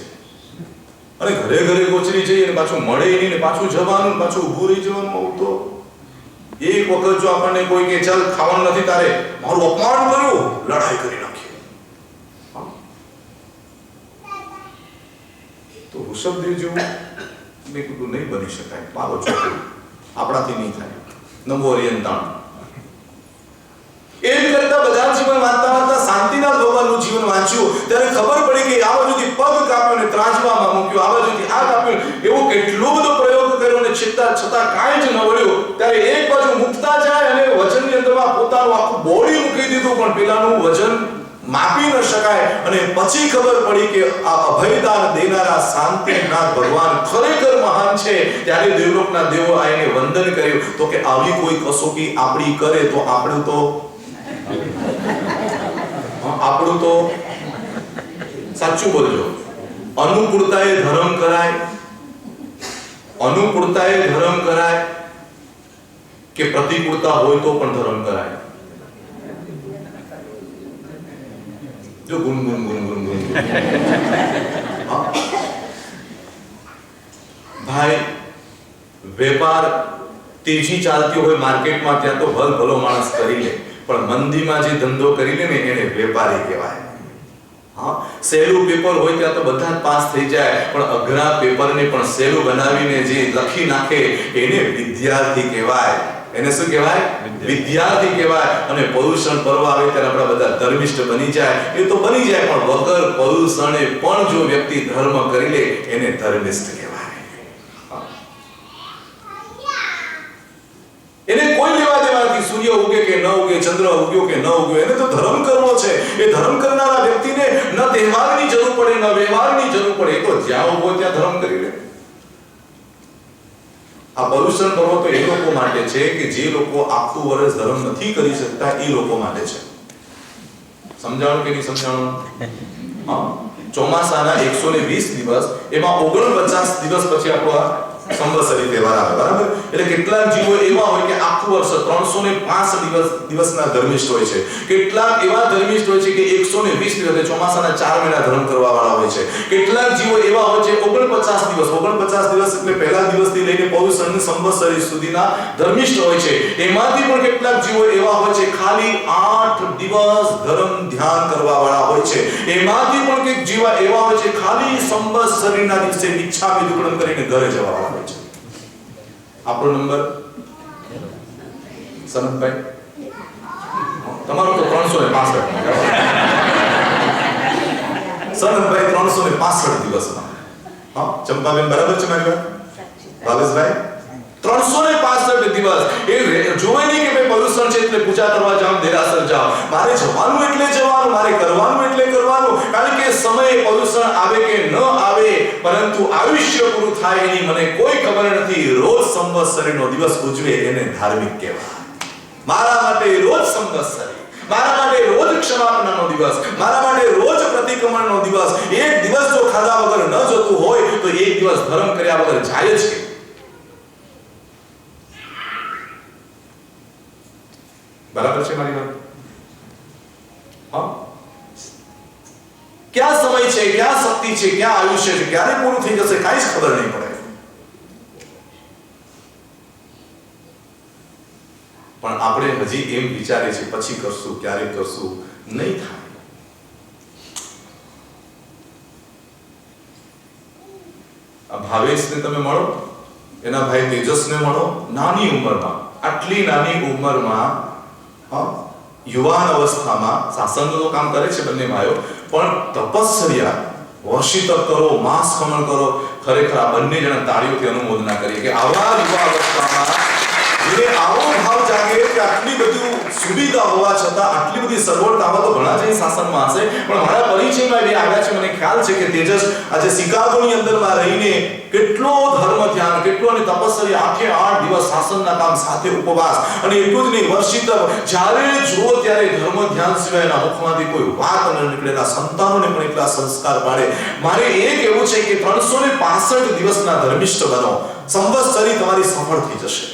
અને ઘરે ઘરે ગોચરી જઈએ ને પાછું મળે નહીં ને પાછું જવાનું, પાછું ઊભું રહી જવાનું. તો એક વખત જો આપણને કોઈ કે ચાલ ખાવાનું નથી તારે, મારું અપમાન કર્યું, લડાઈ કરી નાખી, તો ઋષભદેવ જેવું મેં કીધું નહીં બની શકાય. મારો છોકરો આપણાથી નહીં થાય. નમો હરિયંતાણ. એ જ કરતા બધા જીવન વાંચતા વાંચતા શાંતિનાથ ભગવાનનું જીવન વાંચ્યું ત્યારે ખબર પડી કે આ બાજુથી પગ કાપ્યો ને ત્રાજવામાં મૂક્યો, આ બાજુથી આ કાપ્યો, એવો કેટલો બધો પ્રયોગ કર્યો ને છતાં કાંઈ જ ન વળ્યું. ત્યારે એક બાજુ મૂકતા જાય અને વજનની અંદરમાં પોતાનું આખું બોડી મૂકી દીધું, પણ પેલાનું વજન માપી ન શકાય. અને પછી ખબર પડી કે આ અભયદાન દેનારા શાંતિનાથ ભગવાન ખરેખર મહાન છે. ત્યારે દેવલોકના દેવો આઈને વંદન કર્યું. તો કે આવી કોઈ કસોટી આપણી કરે તો આપણું તો સાચું બોલજો, અનુકૂળતાએ ધર્મ કરાય, અનુકૂળતાએ ધર્મ કરાય કે પ્રતિકૂળતા હોય તો પણ ધર્મ કરાય. જો ગુનગુન ગુનગુન ગુનગુન ભાઈ, વેપાર તેજી ચાલતી હોય માર્કેટમાં ત્યાં તો ભલ ભલો માણસ કરી લે, પણ મંદીમાં જે ધંધો કરી લે ને એને વેપારી કહેવાય. હા, સહેલું પેપર હોય ત્યાં તો બધા જ પાસ થઈ જાય, પણ અઘરા પેપરને પણ સહેલું બનાવીને જે લખી નાખે એને વિદ્યાર્થી કહેવાય. એને શું કહેવાય? વિદ્યાર્થી કહેવાય. અને પરુષણ પર્વ આવે ત્યારે આપણા બધા ધર્મિષ્ઠ બની જાય, એ તો બની જાય, પણ વગર પરુષણે પણ જો વ્યક્તિ ધર્મ કરી લે એને ધર્મિષ્ઠ કહેવાય. એને કોઈ લેવા દેવા નથી સૂર્ય ઉગે કે ન ઉગે, ચંદ્ર ઉગ્યો કે ન ઉગ્યો, એને તો ધર્મ કરવો છે. એ ધર્મ કરનારા વ્યક્તિને ન તહેવારની જરૂર પડે ન વ્યવહારની જરૂર પડે, એ તો જ્યાં ઉભો ત્યાં ધર્મ કરી લે. આ પર્યુષણ પર્વ તો એ લોકો માટે છે કે જે લોકો આખું વર્ષ ધર્મ નથી કરી શકતા એ લોકો માટે છે. સમજાણું કે નહીં સમજાણું? હા, ચોમાસાના 120 દિવસ, એમાં 49 દિવસ પછી આપણો આ સંવત્સરી તહેવાર આવે, બરાબર? એટલે કેટલાક જીવો એવા હોય કે આખું વર્ષ 365 દિવસના ધર્મિષ્ઠ હોય છે. કેટલાક એવા ધર્મિષ્ઠ હોય છે કે 120 દિવસ ચોમાસાના 4 મહિના ધર્મ કરવા વાળા હોય છે. કેટલાક જીવો એવા હોય છે 49 દિવસ એટલે પહેલા દિવસથી લઈને પૌષ સંવત્સરી સુધીના ધર્મિષ્ઠ હોય છે. એમાંથી પણ કેટલાક જીવો એવા હોય છે ખાલી 8 દિવસ ધર્મ ધ્યાન કરવા વાળા હોય છે. એમાંથી પણ કેટલાક જીવો એવા હોય છે ખાલી સંવત્સરીના દિવસે મિચ્છામી દુક્કડમ કરીને ઘરે જવા વાળા હોય છે. આપણો નંબર સનતભાઈ, તમારો તો 365. સનતભાઈ 365 દિવસમાં. હા, ચંપાબેન બરાબર છે મારી વાત? ભાવેશભાઈ 365 દિવસ એ જોવે નહીં કે ભાઈ પર્યુષણ છે એટલે પૂજા કરવા જાવ, દેરાસર જાવ. મારે જવાનું એટલે જવાનું, મારે કરવાનું એટલે કરવાનું. કારણ કે સમય પર્યુષણ આવે કે ન આવે, પરંતુ આયુષ્ય પૂરું થાય એની મને કોઈ ખબર નથી. રોજ સંવત્સરીનો દિવસ ઉજવે એને ધાર્મિક કહેવાય. મારા માટે રોજ સંવત્સરી, મારા માટે રોજ ક્ષમાપનાનો દિવસ, મારા માટે રોજ પ્રતિક્રમણનો દિવસ. એક દિવસ જો ખાધા વગર ન જતું હોય તો એક દિવસ ધર્મ કર્યા વગર જાય જ કે. બરાબર છે મારી વાત? હા, ક્યાં સમય છે, ક્યાં શક્તિ છે, ક્યાં આયુષ્ય છે, ક્યારે પૂરું થઈ જશે કાંઈ જ ખબર નહીં પડે. પણ આપણે હજી એમ વિચારે છે પછી કરશું, ક્યારે કરશું, નહીં થાય. આ ભાવેશને તમે મળો, એના ભાઈ તેજસને મળો. નાની ઉંમરમાં, આટલી નાની ઉંમરમાં, યુવાન અવસ્થામાં શાસનનું કામ કરે છે બંને ભાઈઓ, પણ તપસ્યા, વર્ષિત કરો, માસ ખમણ કરો. ખરેખર આ બંને જણા તાળીઓથી અનુમોદના કરી કે આવા યુવા અવસ્થામાં જેને આવો ભાવ જાગે કે આટલી બધી સુવિધા હોવા છતાં આટલી બધી સગવડતા તો ઘણા જઈ શાસનમાં હશે, પણ મારા પરિચયમાં એ આવ્યા છે. મને ખ્યાલ છે કે તેજસ આજે શિકાગોની અંદરમાં રહીને કેટલો ધર્મ ધ્યાન, કેટલો અને તપસ્યા, આખે 8 દિવસ શાસનના કામ સાથે ઉપવાસ, અને એટલું જ નહીં, વર્ષિત જ્યારે જુઓ ત્યારે ધર્મ ધ્યાન સિવાયના મુખમાંથી કોઈ વાત ન નીકળેલા સંતાનોને પણ એટલા સંસ્કાર પાડે. મારે એ કહેવું છે કે 365 દિવસના ધર્મિષ્ઠ બનો, સંવત્સરી તમારી સફળ થઈ જશે.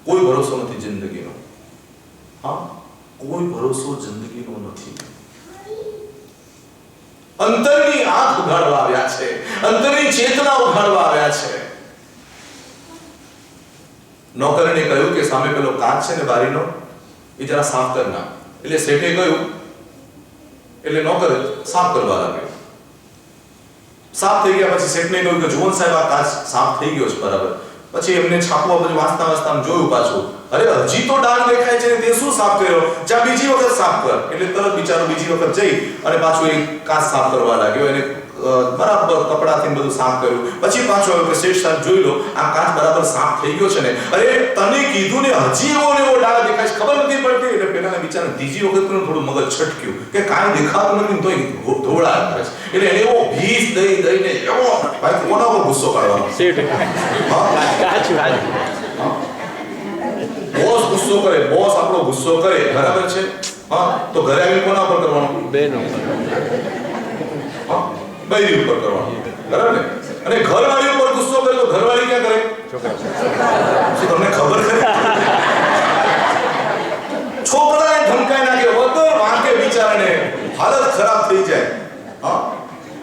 કોઈ ભરોસો નથી જિંદગીનો. હા, કોઈ ભરોસો જિંદગીનો નથી. અંતરની આંખ ઉઘાડવા આવ્યા છે, અંતરની ચેતના ઉઘાડવા આવ્યા છે. નોકરને કહ્યું કે સામે પેલો કાચ છે ને બારીનો, એ જરા સાફ કર નાખ. એટલે શેઠે કહ્યું, એટલે નોકર સાફ કરવા લાગ્યો. સાફ થઈ ગયા પછી શેઠને કહ્યું કે જુવન સાહેબ આ કાચ સાફ થઈ ગયો છે બરાબર. પછી એમને છાપવા બધું વાંચતા જોયું પાછું, અરે હજી તો ડાઘ દેખાય છે ને તે શું સાફ કર્યો, જા બીજી વખત સાફ કર. એટલે તરત બિચારો બીજી વખત જઈ અને પાછું એ કાચ સાફ કરવા લાગ્યો. એને બરાબર કપડાથી બધું સાફ કર્યું. પછી પાછો આવ્યો કે શેઠ સાહેબ જોઈ લો આ કાચ બરાબર સાફ થઈ ગયો છે ને. અરે તને કીધું ને હજી એવો ને એવો ડાઘ દેખાય છે, ખબર નથી પડતી. એટલે પેલાના બિચારા ત્રીજી વખત થોડું મગજ છટક્યું કે કાંઈ દેખાતું નથી તોય ધોળા કરે છે. એટલે એને એવો ભીસ દઈને એવો ભાઈ કોના પર ગુસ્સો કાઢવાનો. બોસ ગુસ્સો કરે, બોસ આપણો ગુસ્સો કરે, બરાબર છે? હા, તો ઘરે આવીને કોના પર કરવાનો? બેનો. હા, બૈરી ઉપર કરવાનો, બરાબર ને? અને ઘરવાળી ઉપર ગુસ્સો કરે તો ઘરવાળી ક્યાં કરે? શું તમને ખબર છે? છોકરાને ધમકાઈ નાખે, વગર વાંકે બિચારાને હાલત ખરાબ થઈ જાય. હા,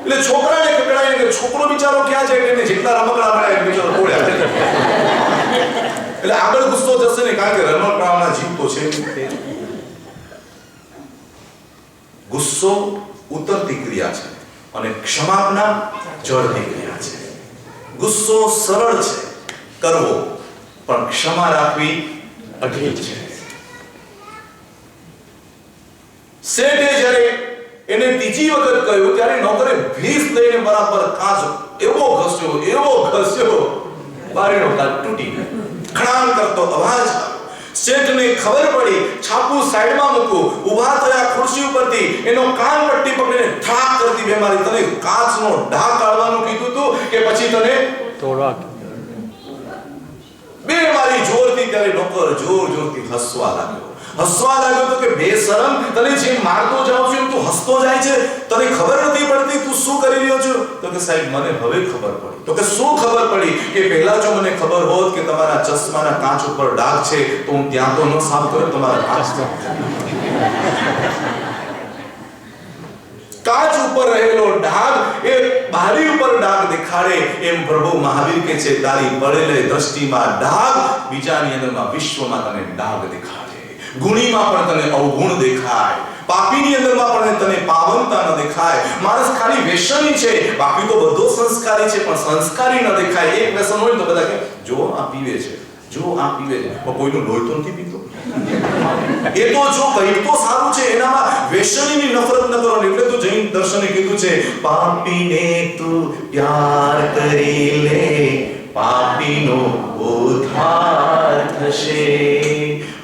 એટલે છોકરાને કકડાય કે છોકરો બિચારો ક્યાં જાય કે જેટલા રમકડા મળે બિચારો બોલ્યા. એટલે આગળ ગુસ્સો જશે ને, કારણ કે રમકડાના જીવ તો છે. ગુસ્સો ઉતરતી ક્રિયા છે અને ક્ષમાપના જળની ક્રિયા છે. ગુસ્સો સરળ છે કરવો, પણ ક્ષમા રાખવી અઘરી છે. શેઠે જ્યારે એને ત્રીજી વખત કહ્યું ત્યારે નોકરે ભીસ લઈને બરાબર કાચ એવો ઘસ્યો બારીનો કાચ તૂટી ગયો. ખણાણ કરતો અવાજ. શેઠને ખબર પડી, છાપું સાઈડમાં મૂકું, ઊભા થયા ખુરશી ઉપરથી, એનો કાન પટ્ટી પકડીને ઠાક કરતી, બે મારી તને કાચનો ઢાક કાઢવાનું કીધું તું કે પછી તને તોડવા બે વારી જોરથી ત્યારે નોકર જોરથી હસવા લાગ્યો તો કે બેશરમ, તને જે મારતો જાવ છું તું હસતો જાય છે, તને ખબર નથી પડતી તું શું કરી રહ્યો છો? તો કે સાહેબ મને હવે ખબર પડી. તો કે શું ખબર પડી? કે પહેલા જો મને ખબર હોત કે તમારા ચશ્માના કાચ ઉપર ડાઘ છે તો હું ત્યાં તો ન સાફ કર્યો તમારા કાચ ઉપર રહેલો ડાઘ એ બારી ઉપર ડાઘ દેખાડે એમ પ્રભુ મહાવીર કે છે તારી પડેલી દ્રષ્ટિમાં ડાઘ, બીજાની અંદરમાં વિશ્વમાં તને ડાઘ દેખાડે, ગુણીમાં પણ તને અવગુણ દેખાય, પાપીની અંદરમાં પણ તને પાવનતા ન દેખાય. માણસ ખાલી વ્યસની છે, બાકી તો બધો સંસ્કારી છે, પણ સંસ્કારી ન દેખાય. એક વ્યસન હોય તો બધા કે જો આ પીવે છે, જો આ પીવે છે, પણ કોઈનું લોહી તો નથી પીતો. એ તો જો કંઈક તો સારું છે, એનામાં વ્યસનીની નફરત ન કરો. એટલે તો જૈન દર્શને કીધું છે પાપીને તું પ્યાર કરી લે, પાપીનો ઉદ્ધાર થશે.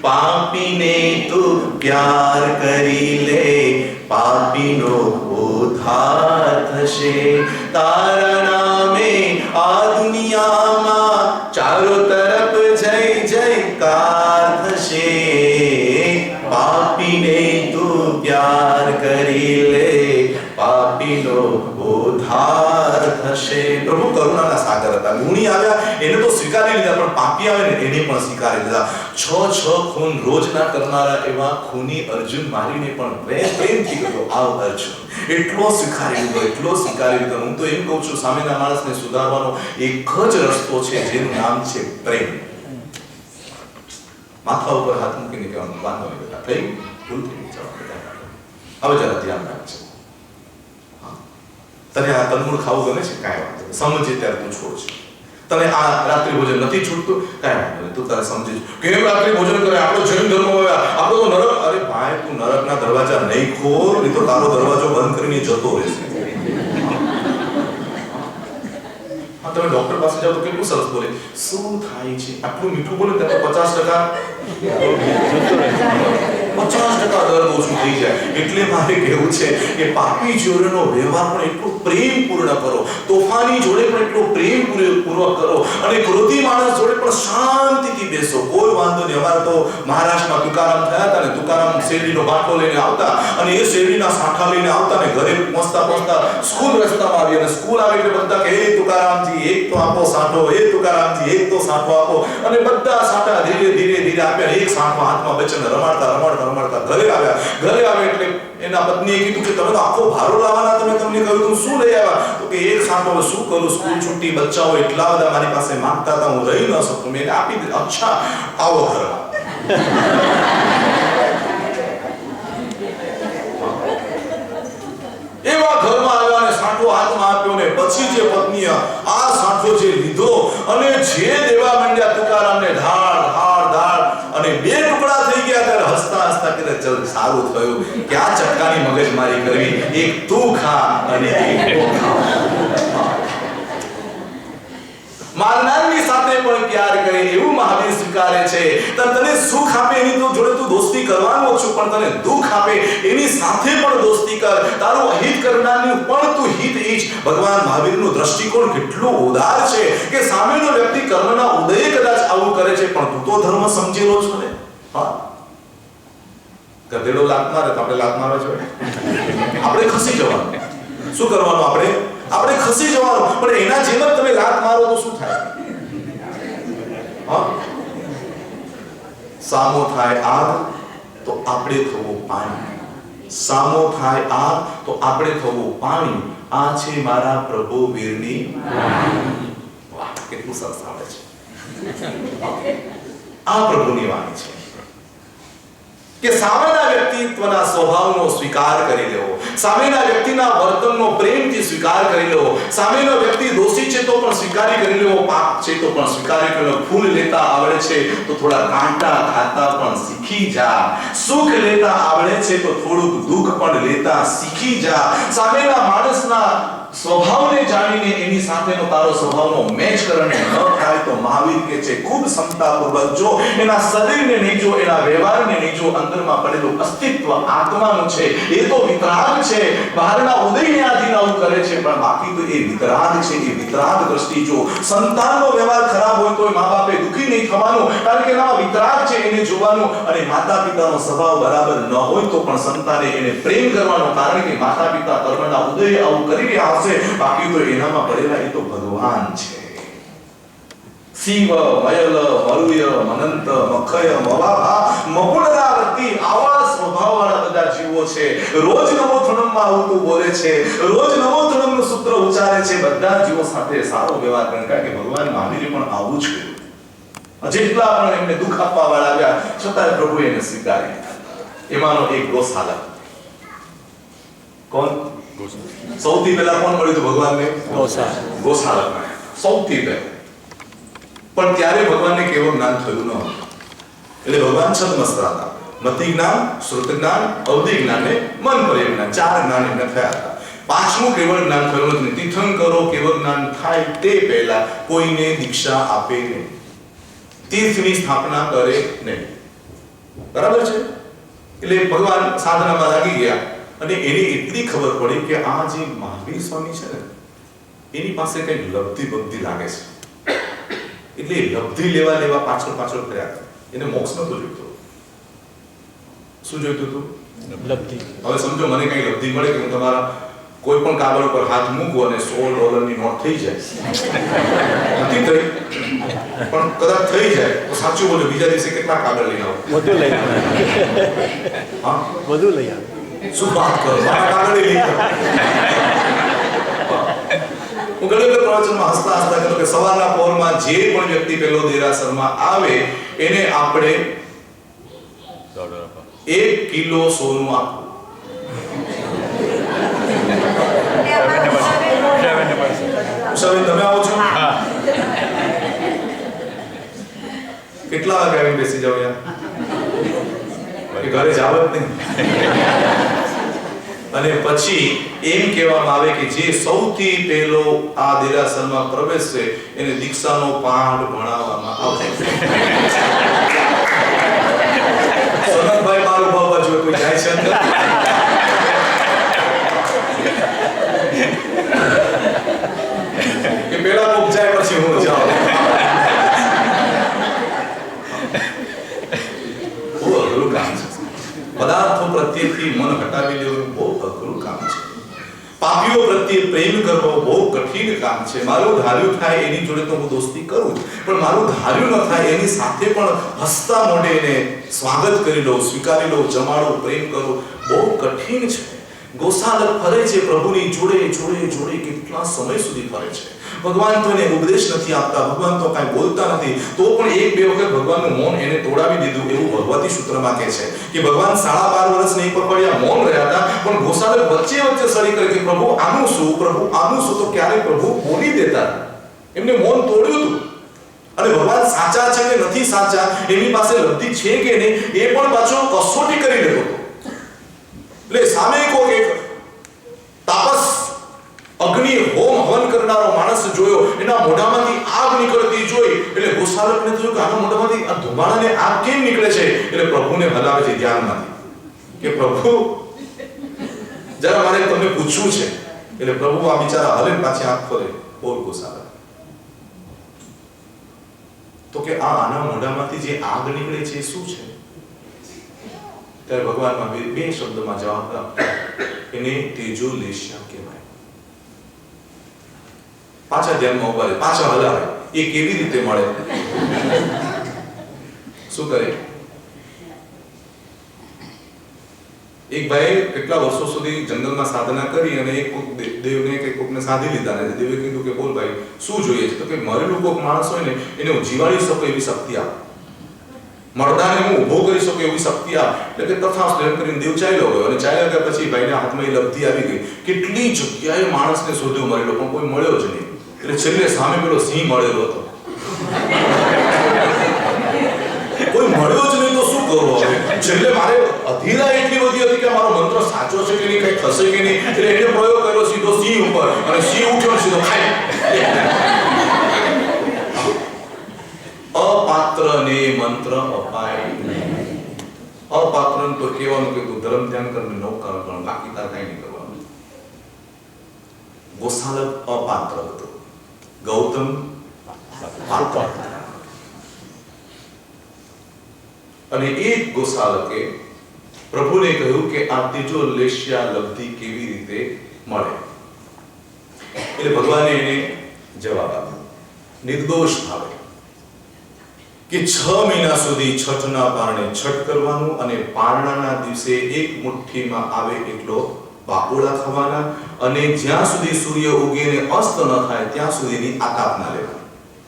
પાપીને તું પ્યાર કરી લે, પાપીનો ઉદ્ધાર થશે. તારા નામે આ દુનિયામાં ચારો તરફ જય જયકાર થશે. પાપીને તું પ્યાર કરી લે, પાપીનો ઉદ્ધાર થશે. પ્રભુ કરુણાના સાગર હતા. ગુણી આવ્યા એને તો સ્વીકારી લીધા, પણ પાપી આવે ને એને પણ સ્વીકારી લીધા. 6 ખૂન રોજના કરનારા એવા ખૂની અર્જુન મારીને પણ પ્રેમથી કહ્યું આવ અર્જુન. એટલો સ્વીકારી લીધો. હું તો એમ કહું છું સામેના માણસને સુધારવાનો એક જ રસ્તો છે જેનું નામ છે પ્રેમ. માથા ઉપર હાથ મૂકીને કહેવાનું વાંધો નહીં બેટા, થઈ ભૂલ થઈ ગઈ, ચાલો બેટા હવે જરા ધ્યાન રાખજો. તને આ તંદુર ખાવું ગમે છે? કાંઈ વાંધો નહીં, સમજે ત્યારે તું છોડ છે. તને આ રાત્રિ ભોજન નથી છૂટતું? કાંઈ વાંધો નહીં, તું તારે સમજે કેમ રાત્રિ ભોજન કરે? આપણો જૈન ધર્મ હોય, આપણો તો નરક. અરે ભાઈ તું નરકના દરવાજા નહીં ખોલ, નહીં તો તારો દરવાજો બંધ કરીને જતો રહેશે. તમે ડોક્ટર પાસે જાઓ તો કેટલું સરસ બોલે, શું થાય છે? આટલું મીઠું બોલે ત્યારે 50% દર્દ ઓછું થઈ જાય. એટલે મારે કહેવું છે કે પાપી જોડેનો વ્યવહાર પણ એટલો પ્રેમપૂર્ણ કરો, તોફાની જોડે પણ એટલો પ્રેમપૂર્વક કરો, અને ક્રોધી માણસ જોડે પણ શાંતિથી બેસો. કોઈ વાંધો નહીં. અમારે તો મહારાષ્ટ્રમાં તુકારામ થયા હતા ને, તુકારામ શેરડીનો બાટલો લઈને આવતા, અને એ શેરડીના સાંઠા લઈને આવતા ને ઘરે પહોંચતા સ્કૂલ રસ્તામાં આવી, અને સ્કૂલ આવે એટલે બધા કે હે તુકારામજી એક તો આપો સાંઠો, હે તુકારામજી એક તો સાંઠો આપો. અને બધા સાંઠા ધીરે ધીરે આપ્યા. એક સાંઠો હાથમાં બચ્ચાને રમાડતા ઘરે આવ્યા એટલે એના પત્નીએ કીધું કે તમે તો આખો ભારો લાવવાના, તમને કહ્યું તું શું લઈ આવ્યા? તો કે એક સાંઠો શું કરું, સ્કૂલ છૂટી, બચ્ચાઓ એટલા બધા મારી પાસે માંગતા હતા, હું રહી ન શકું, મેં આપી દીધું. અચ્છા આવો ઘરમાં. એવા ઘરમાં આવ્યા અને સાંઠો હાથમાં આપ્યો, ને પછી જે પત્નીએ આ સાંઠો જે લીધો અને જે દેવા માંડ્યા તુકારામને ધાડ અને 2 ટુકડા થઈ ગયા, ત્યારે હસતા કે ચલ સારું થયું, ક્યાં ચટકાની મગજમારી કરવી, એક તું ખા અને એક હું ખાઉં. મારનારની સાથે પણ પ્યાર કરે એવું મહાવીર સ્વીકારે છે. તને સુખ આપે એની તો જોડે તું દોસ્તી કરવાનો છું, પણ તને દુઃખ આપે એની સાથે પણ દોસ્તી કર. તારું અહિત કરનારનું પણ તું હિત ઈચ્છ. ભગવાન મહાવીરનો દ્રષ્ટિકોણ કેટલો ઉદાર છે કે સામેનો વ્યક્તિ કર્મના ઉદયે કદાચ આવું કરે છે, પણ તું તો ધર્મ સમજેલો છો ને. હા, ગધેડો લાત મારે તો આપણે લાત મારવા જોઈએ, આપણે ખસી જવાનું. શું કરવાનું? આપણે ખસી જવાનું. પણ એના જેમ જ તમે લાત મારો તો શું થાય? હા, સામો થાય આગ તો આપણે થવું પાણી, સામો થાય આગ તો આપણે થવું પાણી. આ છે મારા પ્રભુ વીરની વાણી. વાહ, કેટલું સરસ આવે છે. આ પ્રભુની વાણી છે કે સામેના વ્યક્તિત્વના સ્વભાવનો સ્વીકાર કરી લેવો, સામેના વ્યક્તિના વર્તનનો પ્રેમથી સ્વીકાર કરી લેવો. સામેનો વ્યક્તિ દોષી છે તો પણ સ્વીકારી કરી લેવો, પાપ છે તો પણ સ્વીકારી કરી લેવો. ફૂલ લેતા આવડે છે તો થોડા કાંટા ખાતા પણ શીખી જા. સુખ લેતા આવડે છે તો થોડુંક દુઃખ પણ લેતા શીખી જા. સામેના માણસના સ્વભાવને જાણીને એની સાથેનો તારો સ્વભાવનો મેચ કરને ન થાય તો મહાવીર કહે છે ખૂબ ક્ષમતાપૂર્વક જો, એના શરીરને નહીં જો, એના વ્યવહારને નહીં જો, અંદરમાં પડેલું અસ્તિત્વ આત્માનું છે એ તો વિતરાગ છે. બહારના ઉદયને આધીન આવું કરે છે, પણ બાકી તો એ વિતરાગ છે. એ વિતરાગ દ્રષ્ટિ જો. સંતાનનો વ્યવહાર ખરાબ હોય તો મા બાપે દુખી નહીં થવાનું, કારણ કે એનામાં વિતરાગ છે એને જોવાનું, અને માતા પિતાનો સ્વભાવ બરાબર ન હોય તો પણ સંતાને એને પ્રેમ કરવાનો, કારણ કે માતા પિતા કર્મના ઉદય આવું કરી રહ્યા હશે, બાકી તો એનામાં પડેલા એ તો ભગવાન છે. શિવ મયલ મરુય મનંત મખય મવાભા મપુણરાવતી આવા સ્વભાવવાળા બધા જીવો છે. રોજ નમો થણમમાં આવતું બોલે છે, રોજ નમો થણમનું સૂત્ર ઉચ્ચારે છે. બધા જીવો સાથે સારો વ્યવહાર કરે, કારણ કે ભગવાન મહાવીરે પણ આવું જ કર્યું. જેટલા પણ એમને દુઃખ આપવા વાળા આવ્યા છતાં પ્રભુ એને સ્વીકારી. એમાંનો એક ગોશાલક. કોણ? સૌથી પહેલા કોણ મળ્યું હતું ભગવાનને? ગોશાલક. સૌથી પહેલા. પણ ત્યારે ભગવાનને કેવું જ્ઞાન થયું ન હતું. એટલે ભગવાન છદ્મસ્તરા હતા. મતિ જ્ઞાન, શ્રુત જ્ઞાન, અવધિ જ્ઞાન ને મન પર્ય જ્ઞાન, 4 જ્ઞાન એમને થયા હતા. પાંચમું કેવળ જ્ઞાન થયું નથી. તીર્થંકરો કેવળ જ્ઞાન થાય તે પહેલા કોઈને દીક્ષા આપે નહીં, તીર્થની સ્થાપના કરે નહીં. બરાબર છે? એટલે ભગવાન સાધનામાં લાગી ગયા, અને એને એટલી ખબર પડી કે આ જે મહાવીર સ્વામી છે ને, એની પાસે કઈ લબ્ધિ બબ્ધિ લાગે છે. એટલે લબ્ધિ લેવા પાછળ કર્યા. એને મોક્ષ નતો જોઈતો. શું જોઈતું હતું? લબ્ધિ. હવે સમજો મને કઈ લબ્ધિ મળે કે હું તમારા કોઈ પણ કાગળ ઉપર હાથ મૂકું અને $100 નોટ થઈ જાય, નથી થઈ, પણ કદાચ થઈ જાય તો સાચું બોલો, બીજા દિવસે કેટલા કાગળ લઈને આવો? બધું લઈ આવે. હા, બધું લઈ આવે. શું વાત કરો, મારા કાગળ લઈ આવો. હું ઘણી વખત પ્રવચનમાં હસતા કહ્યું કે સવારના પહોરમાં જે પણ વ્યક્તિ પેલો દેરાસરમાં આવે એને આપણે 1 કિલો સોનું આપવું. ઉષાબેન તમે આવો છો? કેટલા વાગે આવીને બેસી જાવ યાર? ઘરે જાવ જ નહીં. અને પછી એમ કહેવામાં આવે કે જે સૌથી પહેલો આ દેરાસરમાં પ્રવેશશે એને દીક્ષાનો પાઠ ભણાવવામાં આવશે. સોનલભાઈ મારું ભાવ બાજુ કોઈ જાય છે અંદર? કે પેલા કોક જાય પછી હું જાઉં? બહુ અઘરું કામ છે. પદાર્થો પ્રત્યેથી મન હટાવી લેવું બહુ અઘરું કામ છે. પાપીઓ પ્રત્યે પ્રેમ કરવો બહુ કઠિન કામ છે. મારું ધાર્યું થાય એની જોડે તો હું દોસ્તી કરું, પણ મારું ધાર્યું ન થાય એની સાથે પણ હસતા મોઢે એને સ્વાગત કરી લો, સ્વીકારી લો, જમાડો, પ્રેમ કરો, બહુ કઠિન છે. ગોશાલક ફરે છે પ્રભુની જોડે કેટલા સમય સુધી ફરે છે. ભગવાન તો એને ઉપદેશ નથી આપતા, ભગવાન તો કાંઈ બોલતા નથી, તો પણ 1-2 વખત ભગવાનનું મૌન એને તોડાવી દીધું. એવું ભગવતી સૂત્રમાં કહે છે કે ભગવાન 12.5 વર્ષ નહીં પકડ્યા, મૌન રહ્યા હતા, પણ ગોશાલક વચ્ચે સળી કરે કે પ્રભુ આનું શું, પ્રભુ આનું શું, તો ક્યારે પ્રભુ બોલી દેતા. એમને મૌન તોડ્યું હતું. અને ભગવાન સાચા છે કે નથી સાચા, એની પાસે લબ્ધિ છે કે નહીં, એ પણ પાછો કસોટી કરી લેતો હતો. એટલે સામે કોઈ એક તાપસ અગ્નિ હોમ હવન કરનારો માણસ જોયો, એના મોઢામાંથી આગ નીકળતી જોઈ એટલે ગોશાલકને થયું કે આના મોઢામાંથી આ ધુમાડાને આગ કેમ નીકળે છે? એટલે પ્રભુને હલાવે છે ધ્યાનમાંથી કે પ્રભુ જરા મારે તમને પૂછવું છે. એટલે પ્રભુ આ બિચારા હલે પાછી આંખ ખોલે, બોલ ગોશાલક. તો કે આના મોઢામાંથી જે આગ નીકળે છે શું છે? ત્યારે ભગવાનમાં 2 શબ્દમાં જવાબ આપ્યો, એને તેજો લેશ્યા કહેવાય. પાછા ધ્યાનમાં ઉભા રહે, પાછા હલાવે. એ કેવી રીતે મળે? શું કરે? એક ભાઈ કેટલા વર્ષો સુધી જંગલમાં સાધના કરી અને એક દેવને કે કોકને સાધી લીધા, અને દેવે કીધું કે બોલ ભાઈ શું જોઈએ છે? તો કે મરેલું કોક માણસ હોય ને એને હું જીવાડી શકું એવી શક્તિ આપ, મરદાને હું ઊભો કરી શકું એવી શક્તિ આપ. એટલે કે તથાસ્તુ એમ કરીને દેવ ચાલ્યો ગયો, અને ચાલ્યા ગયા પછી ભાઈના હાથમાં એ લબ્ધિ આવી ગઈ. કેટલી જગ્યાએ માણસને શોધ્યો મરેલો, પણ કોઈ મળ્યો જ નહીં. એટલે છેલ્લે સામે પેલો સિંહ મળેલો હતો. કોઈ મળ્યો જ નહીં તો શું કરવો હવે? છેલ્લે મારે અધીરા એટલી બધી હતી કે મારો મંત્ર સાચો છે કે નહીં, કઈ થશે કે નહીં, એટલે એને પ્રયોગ કર્યો સીધો સિંહ ઉપર, અને સિંહ ઉઠ્યો ને સીધો ખાઈ. અપાત્રને મંત્ર અપાય. અપાત્ર તો કહેવાનું કે તું ધર્મ ધ્યાન કરીને નવ કર્મ કર, બાકી તાર કઈ નહીં કરવાનું. ગોશાલક અપાત્ર હતો, ગૌતમ પાત્ર. અને એક ગોસાલકે પ્રભુને કહ્યું કે આ ત્રીજો લેશ્યા લબ્ધિ કેવી રીતે મળે. એટલે ભગવાને એને જવાબ આપ્યો નિર્દોષ ભાવે કે 6 મહિના સુધી છઠના પારણે છઠ કરવાનું અને પારણાના દિવસે એક મુઠ્ઠીમાં આવે એટલો બાકોડા થવાના અને જ્યાં સુધી સૂર્ય ઉગે ને અસ્ત ન થાય ત્યાં સુધીની આકાપ ના લેવાની,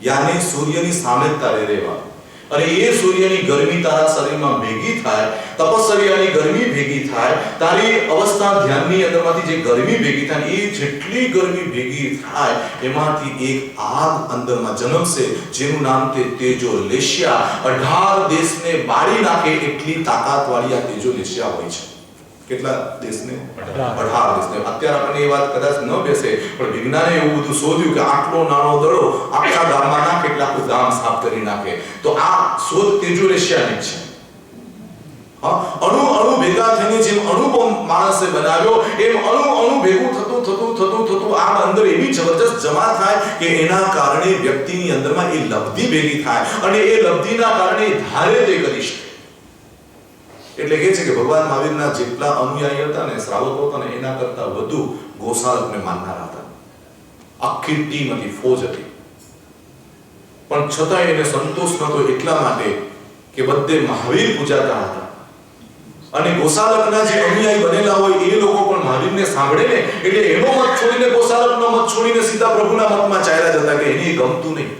યાની સૂર્યની સામે જ તારે રહેવાનું. અને એ સૂર્યની ગરમી તારા શરીરમાં ભેગી થાય, તપસ્યાની ગરમી ભેગી થાય, તારી અવસ્થા ધ્યાનની અંદરમાંથી જે ગરમી ભેગી થાય એ જેટલી ગરમી ભેગી થાય એમાંથી એક આગ અંદરમાં જન્મશે જેનું નામ તે તેજો લેશ્યા. 18 દેશને બાળી નાખે એટલી તાકાતવાળી આ તેજો લેશ્યા હોય છે. કેટલા દેશને? 18 દેશને. અત્યારે આપણને એ વાત કદાચ ન બેસે પણ વિજ્ઞાને એવું બધું શોધ્યું કે આટલો નાનો દડો આખા ગામમાં નાખે એટલે આખું ગામ સાફ કરી નાખે. તો આ શોધ તેજો લેશ્યાની છે. અણુ ભેગા થઈને જેમ અણુ બોમ્બ માણસે બનાવ્યો એમ અણુ ભેગું થતું આગ અંદર એવી જબરજસ્ત જમા થાય કે એના કારણે વ્યક્તિની અંદરમાં એ લબ્ધિ ભેગી થાય અને એ લબ્ધિના કારણે ધારે તે કરી શકે. એટલે કે છે કે ભગવાન મહાવીરના જેટલા અનુયાયી હતા ને, શ્રાવકો હતા ને, એના કરતા વધુ ગોસાલકને માનનારા હતા. આખી ટીમ હતી, ફોજ હતી. પણ છતાં એને સંતોષ નહોતો એટલા માટે કે બધે મહાવીર પૂજાતા હતા અને ગોસાલકના જે અનુયાયી બનેલા હોય એ લોકો પણ મહાવીરને સાંભળે ને એટલે એનો મત છોડીને ગોસાલકનો મત છોડીને સીધા પ્રભુના મતમાં ચાલ્યા જતા કે એને ગમતું નહીં.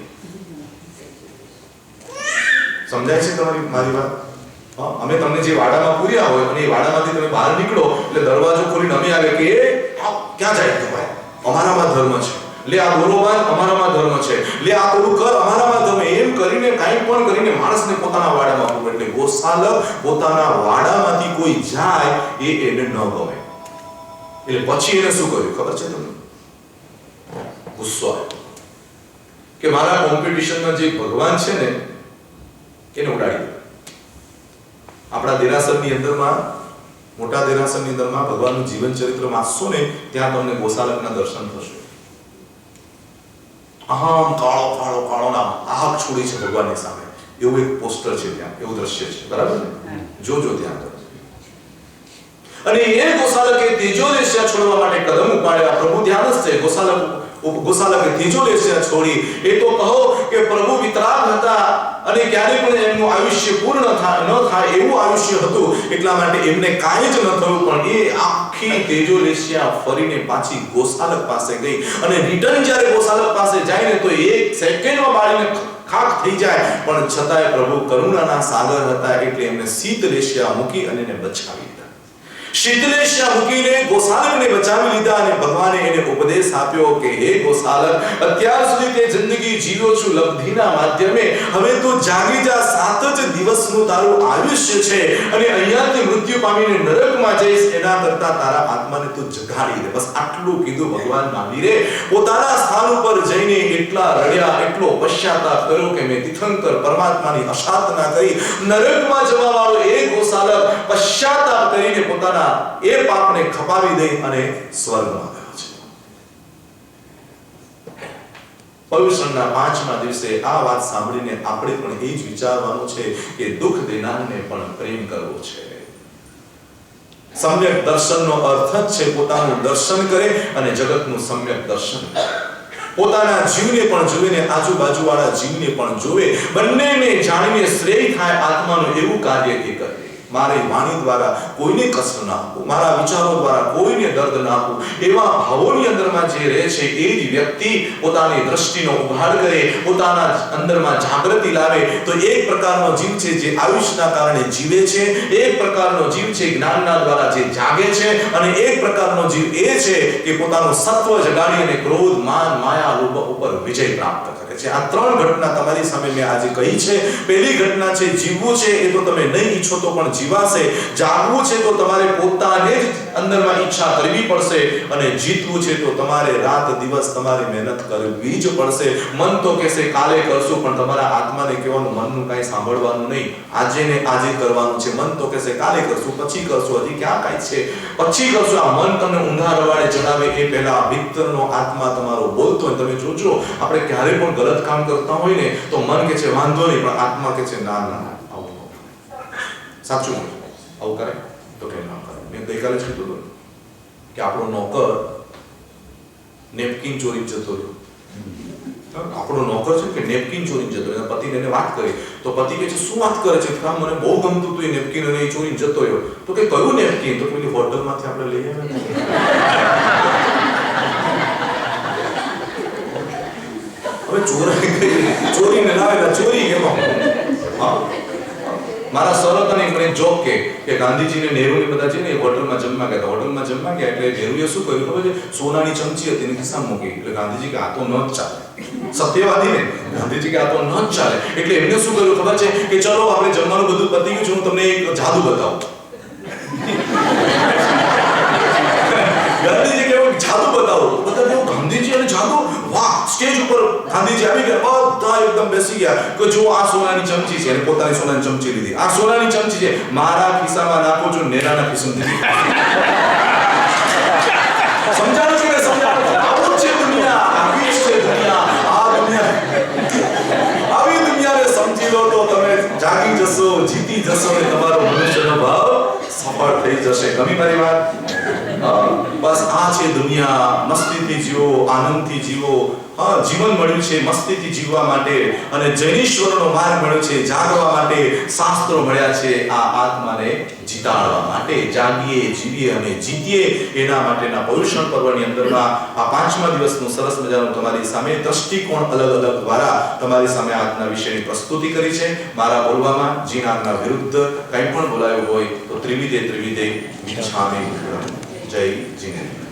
સમજાય છે તમારી મારી વાત? અમે તમને જે વાડામાં પૂર્યા હોય અને એ વાડામાંથી તમે બહાર નીકળો એટલે દરવાજો ખોલીને અમે આવે કે ક્યાં જાય તો ભાઈ અમારામાં ધર્મ છે, લે આ બોરોબાન અમારામાં ધર્મ છે, લે આ થોડું કર અમારામાં ધર્મ, એમ કરીને કાંઈ પણ કરીને માણસને પોતાના વાડામાં પૂરે. એટલે ગોસાલક પોતાના વાડામાંથી કોઈ જાય એ એને ન ગમે. એટલે પછી એને શું કર્યું ખબર છે તમને? ગુસ્સો આવ્યો કે મારા કોમ્પિટિશનમાં જે ભગવાન છે ને એને ઉડાડી દો. આપણા દેરાસરની અંદરમાં, મોટા દેરાસરની અંદરમાં ભગવાનનું જીવન ચરિત્ર વાંચશો ને ત્યાં તમને ગોસાલકના દર્શન થશે. આમ કાળો ના આગ છોડી છે ભગવાનની સામે એવું એક પોસ્ટર છે ત્યાં, એવું દ્રશ્ય છે. બરાબર ને? જોજો ત્યાં. અને એ ગોસાલકે તેજો લેશ્યા છોડવા માટે કદમ ઉપાડ્યા. પ્રભુ ધ્યાન જ છે. ગોસાલકે તેજો લેશ્યા છોડી. એ તો કહો કે પ્રભુ વિતરાગ હતા અને ક્યારેય પણ એમનું આયુષ્ય પૂર્ણ ન થાય એવું આયુષ્ય હતું. એટલા માટે એમને કાંઈ જ ન થયું. પણ એ આખી તેજો લેશ્યા ફરીને પાછી ગોસાલક પાસે ગઈ અને રિટર્ન જ્યારે ગોસાલક પાસે જાય ને તો એક સેકન્ડમાં બાળીને ખાખ થઈ જાય. પણ છતાંય પ્રભુ કરુણાના સાગર હતા એટલે એમને શીત લેશ્યા મૂકી અને એને બચાવી. શીતલેશ્યા મૂકીને ગોસાલકને બચાવી લીધા અને ભગવાને એને ઉપદેશ આપ્યો કે હે ગોસાલક, અત્યાર સુધી તે જિંદગી જીવ્યો છું લબ્ધિના માધ્યમે, હવે તો જાગી જા. 7 જ દિવસનું તારું આયુષ્ય છે અને અહીંયાથી મૃત્યુ પામીને નરકમાં જઈશ એના કરતા તારા આત્માને તું જગાડી દે. બસ આટલું કીધું ભગવાન મહાવીરે. પોતાના સ્થાન ઉપર જઈને એટલા રડ્યા, એટલો પશ્ચાતાપ કર્યો કે મેં તીર્થંકર પરમાત્માની અસાધના કરી. નરકમાં જવા વાળો એ ગોસાલક પશ્ચાતાપ કરીને પોતાના એ પાપને ખપાવી દઈ અને સ્વર્ગમાં ગયો છે. પવિત્રના 5મા દિવસે આ વાત સાંભળીને આપણે પણ એ જ વિચારવાનું છે કે દુઃખ દેનારને પણ પ્રેમ કરવો છે. સમ્યક દર્શનનો અર્થ જ છે પોતાનું દર્શન કરે અને જગતનું સમ્યક દર્શન કરે. પોતાના જીવને પણ જોવે ને આજુબાજુવાળા જીવને પણ જોવે. બંનેને જાણીને શ્રેય થાય આત્માનું એવું કાર્ય એ કરે. મારી વાણી દ્વારા કોઈને કષ્ટ ના આપવું, મારા વિચારો દ્વારા કોઈને દર્દ ના આપવું, એવા ભાવોની અંદરમાં જે રહે છે એ જ વ્યક્તિ પોતાની દ્રષ્ટિનો ઉઘાડ કરે, પોતાના અંદરમાં જાગૃતિ લાવે. તો એક પ્રકારનો જીવ છે જે આયુષ્યના કારણે જીવે છે, એક પ્રકારનો જીવ છે જ્ઞાનના દ્વારા જે જાગે છે, અને એક પ્રકારનો જીવ એ છે કે પોતાનું સત્વ જગાડી અને ક્રોધ, માન, માયા, લોભ ઉપર વિજય પ્રાપ્ત કરે છે. આ 3 ઘટના તમારી સામે મેં આજે કહી છે. પહેલી ઘટના છે જીવવું છે એ તો તમે નહીં ઈચ્છો તો પણ જીવાશે. જાગવું છે તો તમારે પોતાને જ અંદરમાં ઈચ્છા કરવી પડશે અને જીતવું છે તો તમારે રાત દિવસ તમારે મહેનત કરવી જ પડશે. મન તો કહેશે કાલે કરશું, પણ તમારા આત્માને કહેવાનું મનનું કાંઈ સાંભળવાનું નહીં. આજે ને આજે કરવાનું છે. મન તો કહેશે કાલે કરશું, પછી કરશું, હજી ક્યાં કાંઈ છે, પછી કરશું. આ મન તમને ઊંધા રવાડે ચડાવે એ પહેલા ભીતરનો આત્મા તમારો બોલતો હોય. તમે જોજો, આપણે ક્યારે પણ ગલત કામ કરતા હોય ને તો મન કહે છે વાંધો નહીં, પણ આત્મા કહે છે ના ના સાચું હોય આવું કરે તો કે ના કરે. મેં ગઈકાલે જ કીધું હતું કે આપણો નોકર નેપકિન ચોરી જતો રહ્યો. આપણો નોકર છે કે નેપકિન ચોરી જતો રહ્યો. પતિને એને વાત કરી તો પતિ કહે છે શું વાત કરે છે? કામ મને બહુ ગમતું હતું એ નેપકિન અને એ ચોરી જતો રહ્યો. તો કે કયું નેપકિન? તો પેલી હોટલમાંથી આપણે લઈ આવ્યા. હવે ચોરીને લાવેલા ચોરી એમાં મારા સરતને મને જોક કે ગાંધીજીને નહેરુને બધા છે ને એ હોટલમાં જમવા ગયા હતા. હોટલમાં જમવા ગયા એટલે નહેરુએ શું કર્યું ખબર છે? સોનાની ચમચી હતી એને ખિસ્સામાં મૂકી. એટલે ગાંધીજી કે આ તો ન જ ચાલે. સત્યવાદી ને ગાંધીજી કે આ તો ન જ ચાલે. એટલે એમને શું કર્યું ખબર છે કે ચલો આપણે જમવાનું બધું પતી ગયું છે, હું તમને એક જાદુ બતાવું. ગાંધીજી કેવું જાદુ બતાવો. બધા કેવું ગાંધીજી અને જાદુ, વાહ! સ્ટેજ ઉપર ગાંધીજી આવી ગયા, બધા એકદમ બેસી ગયા કે જો આ સોનાની ચમચી છે. અને પોતાની સોનાની ચમચી લીધી. આ સોનાની ચમચી છે, મારા ખિસ્સામાં નાખો છો, નેરાના ખિસ્સામાં. સમજાવું છું ને? સમજાવું. આવું છે દુનિયા, આવી છે દુનિયા. આ દુનિયા, આવી દુનિયાને સમજી લો તો તમે જાગી જશો, જીતી જશો ને તમારો મનુષ્યનો ભાવ સફળ થઈ જશે. ગમી મારી વાત? બસ આ છે દુનિયા. મસ્તીથી જીવો, આનંદથી જીવો. જીવન મળ્યું છે મસ્તીથી જીવવા માટે, અને જૈનેશ્વરનો માર્ગ મળ્યો છે જાગવા માટે. શાસ્ત્રો મળ્યા છે આ આત્માને જીતાડવા માટે. જાગીએ, જીવીએ અને જીતીએ એના માટેના પૌરુષણ પર્વની અંદરમાં આ 5મા દિવસનું સરસ મજાનું તમારી સામે દ્રષ્ટિકોણ અલગ અલગ દ્વારા તમારી સામે આજના વિષયની પ્રસ્તુતિ કરી છે. મારા બોલવામાં જીનાના વિરુદ્ધ કંઈ પણ બોલાયું હોય તો ત્રિવિધે વિછામી. જય જીનેન્દ્ર.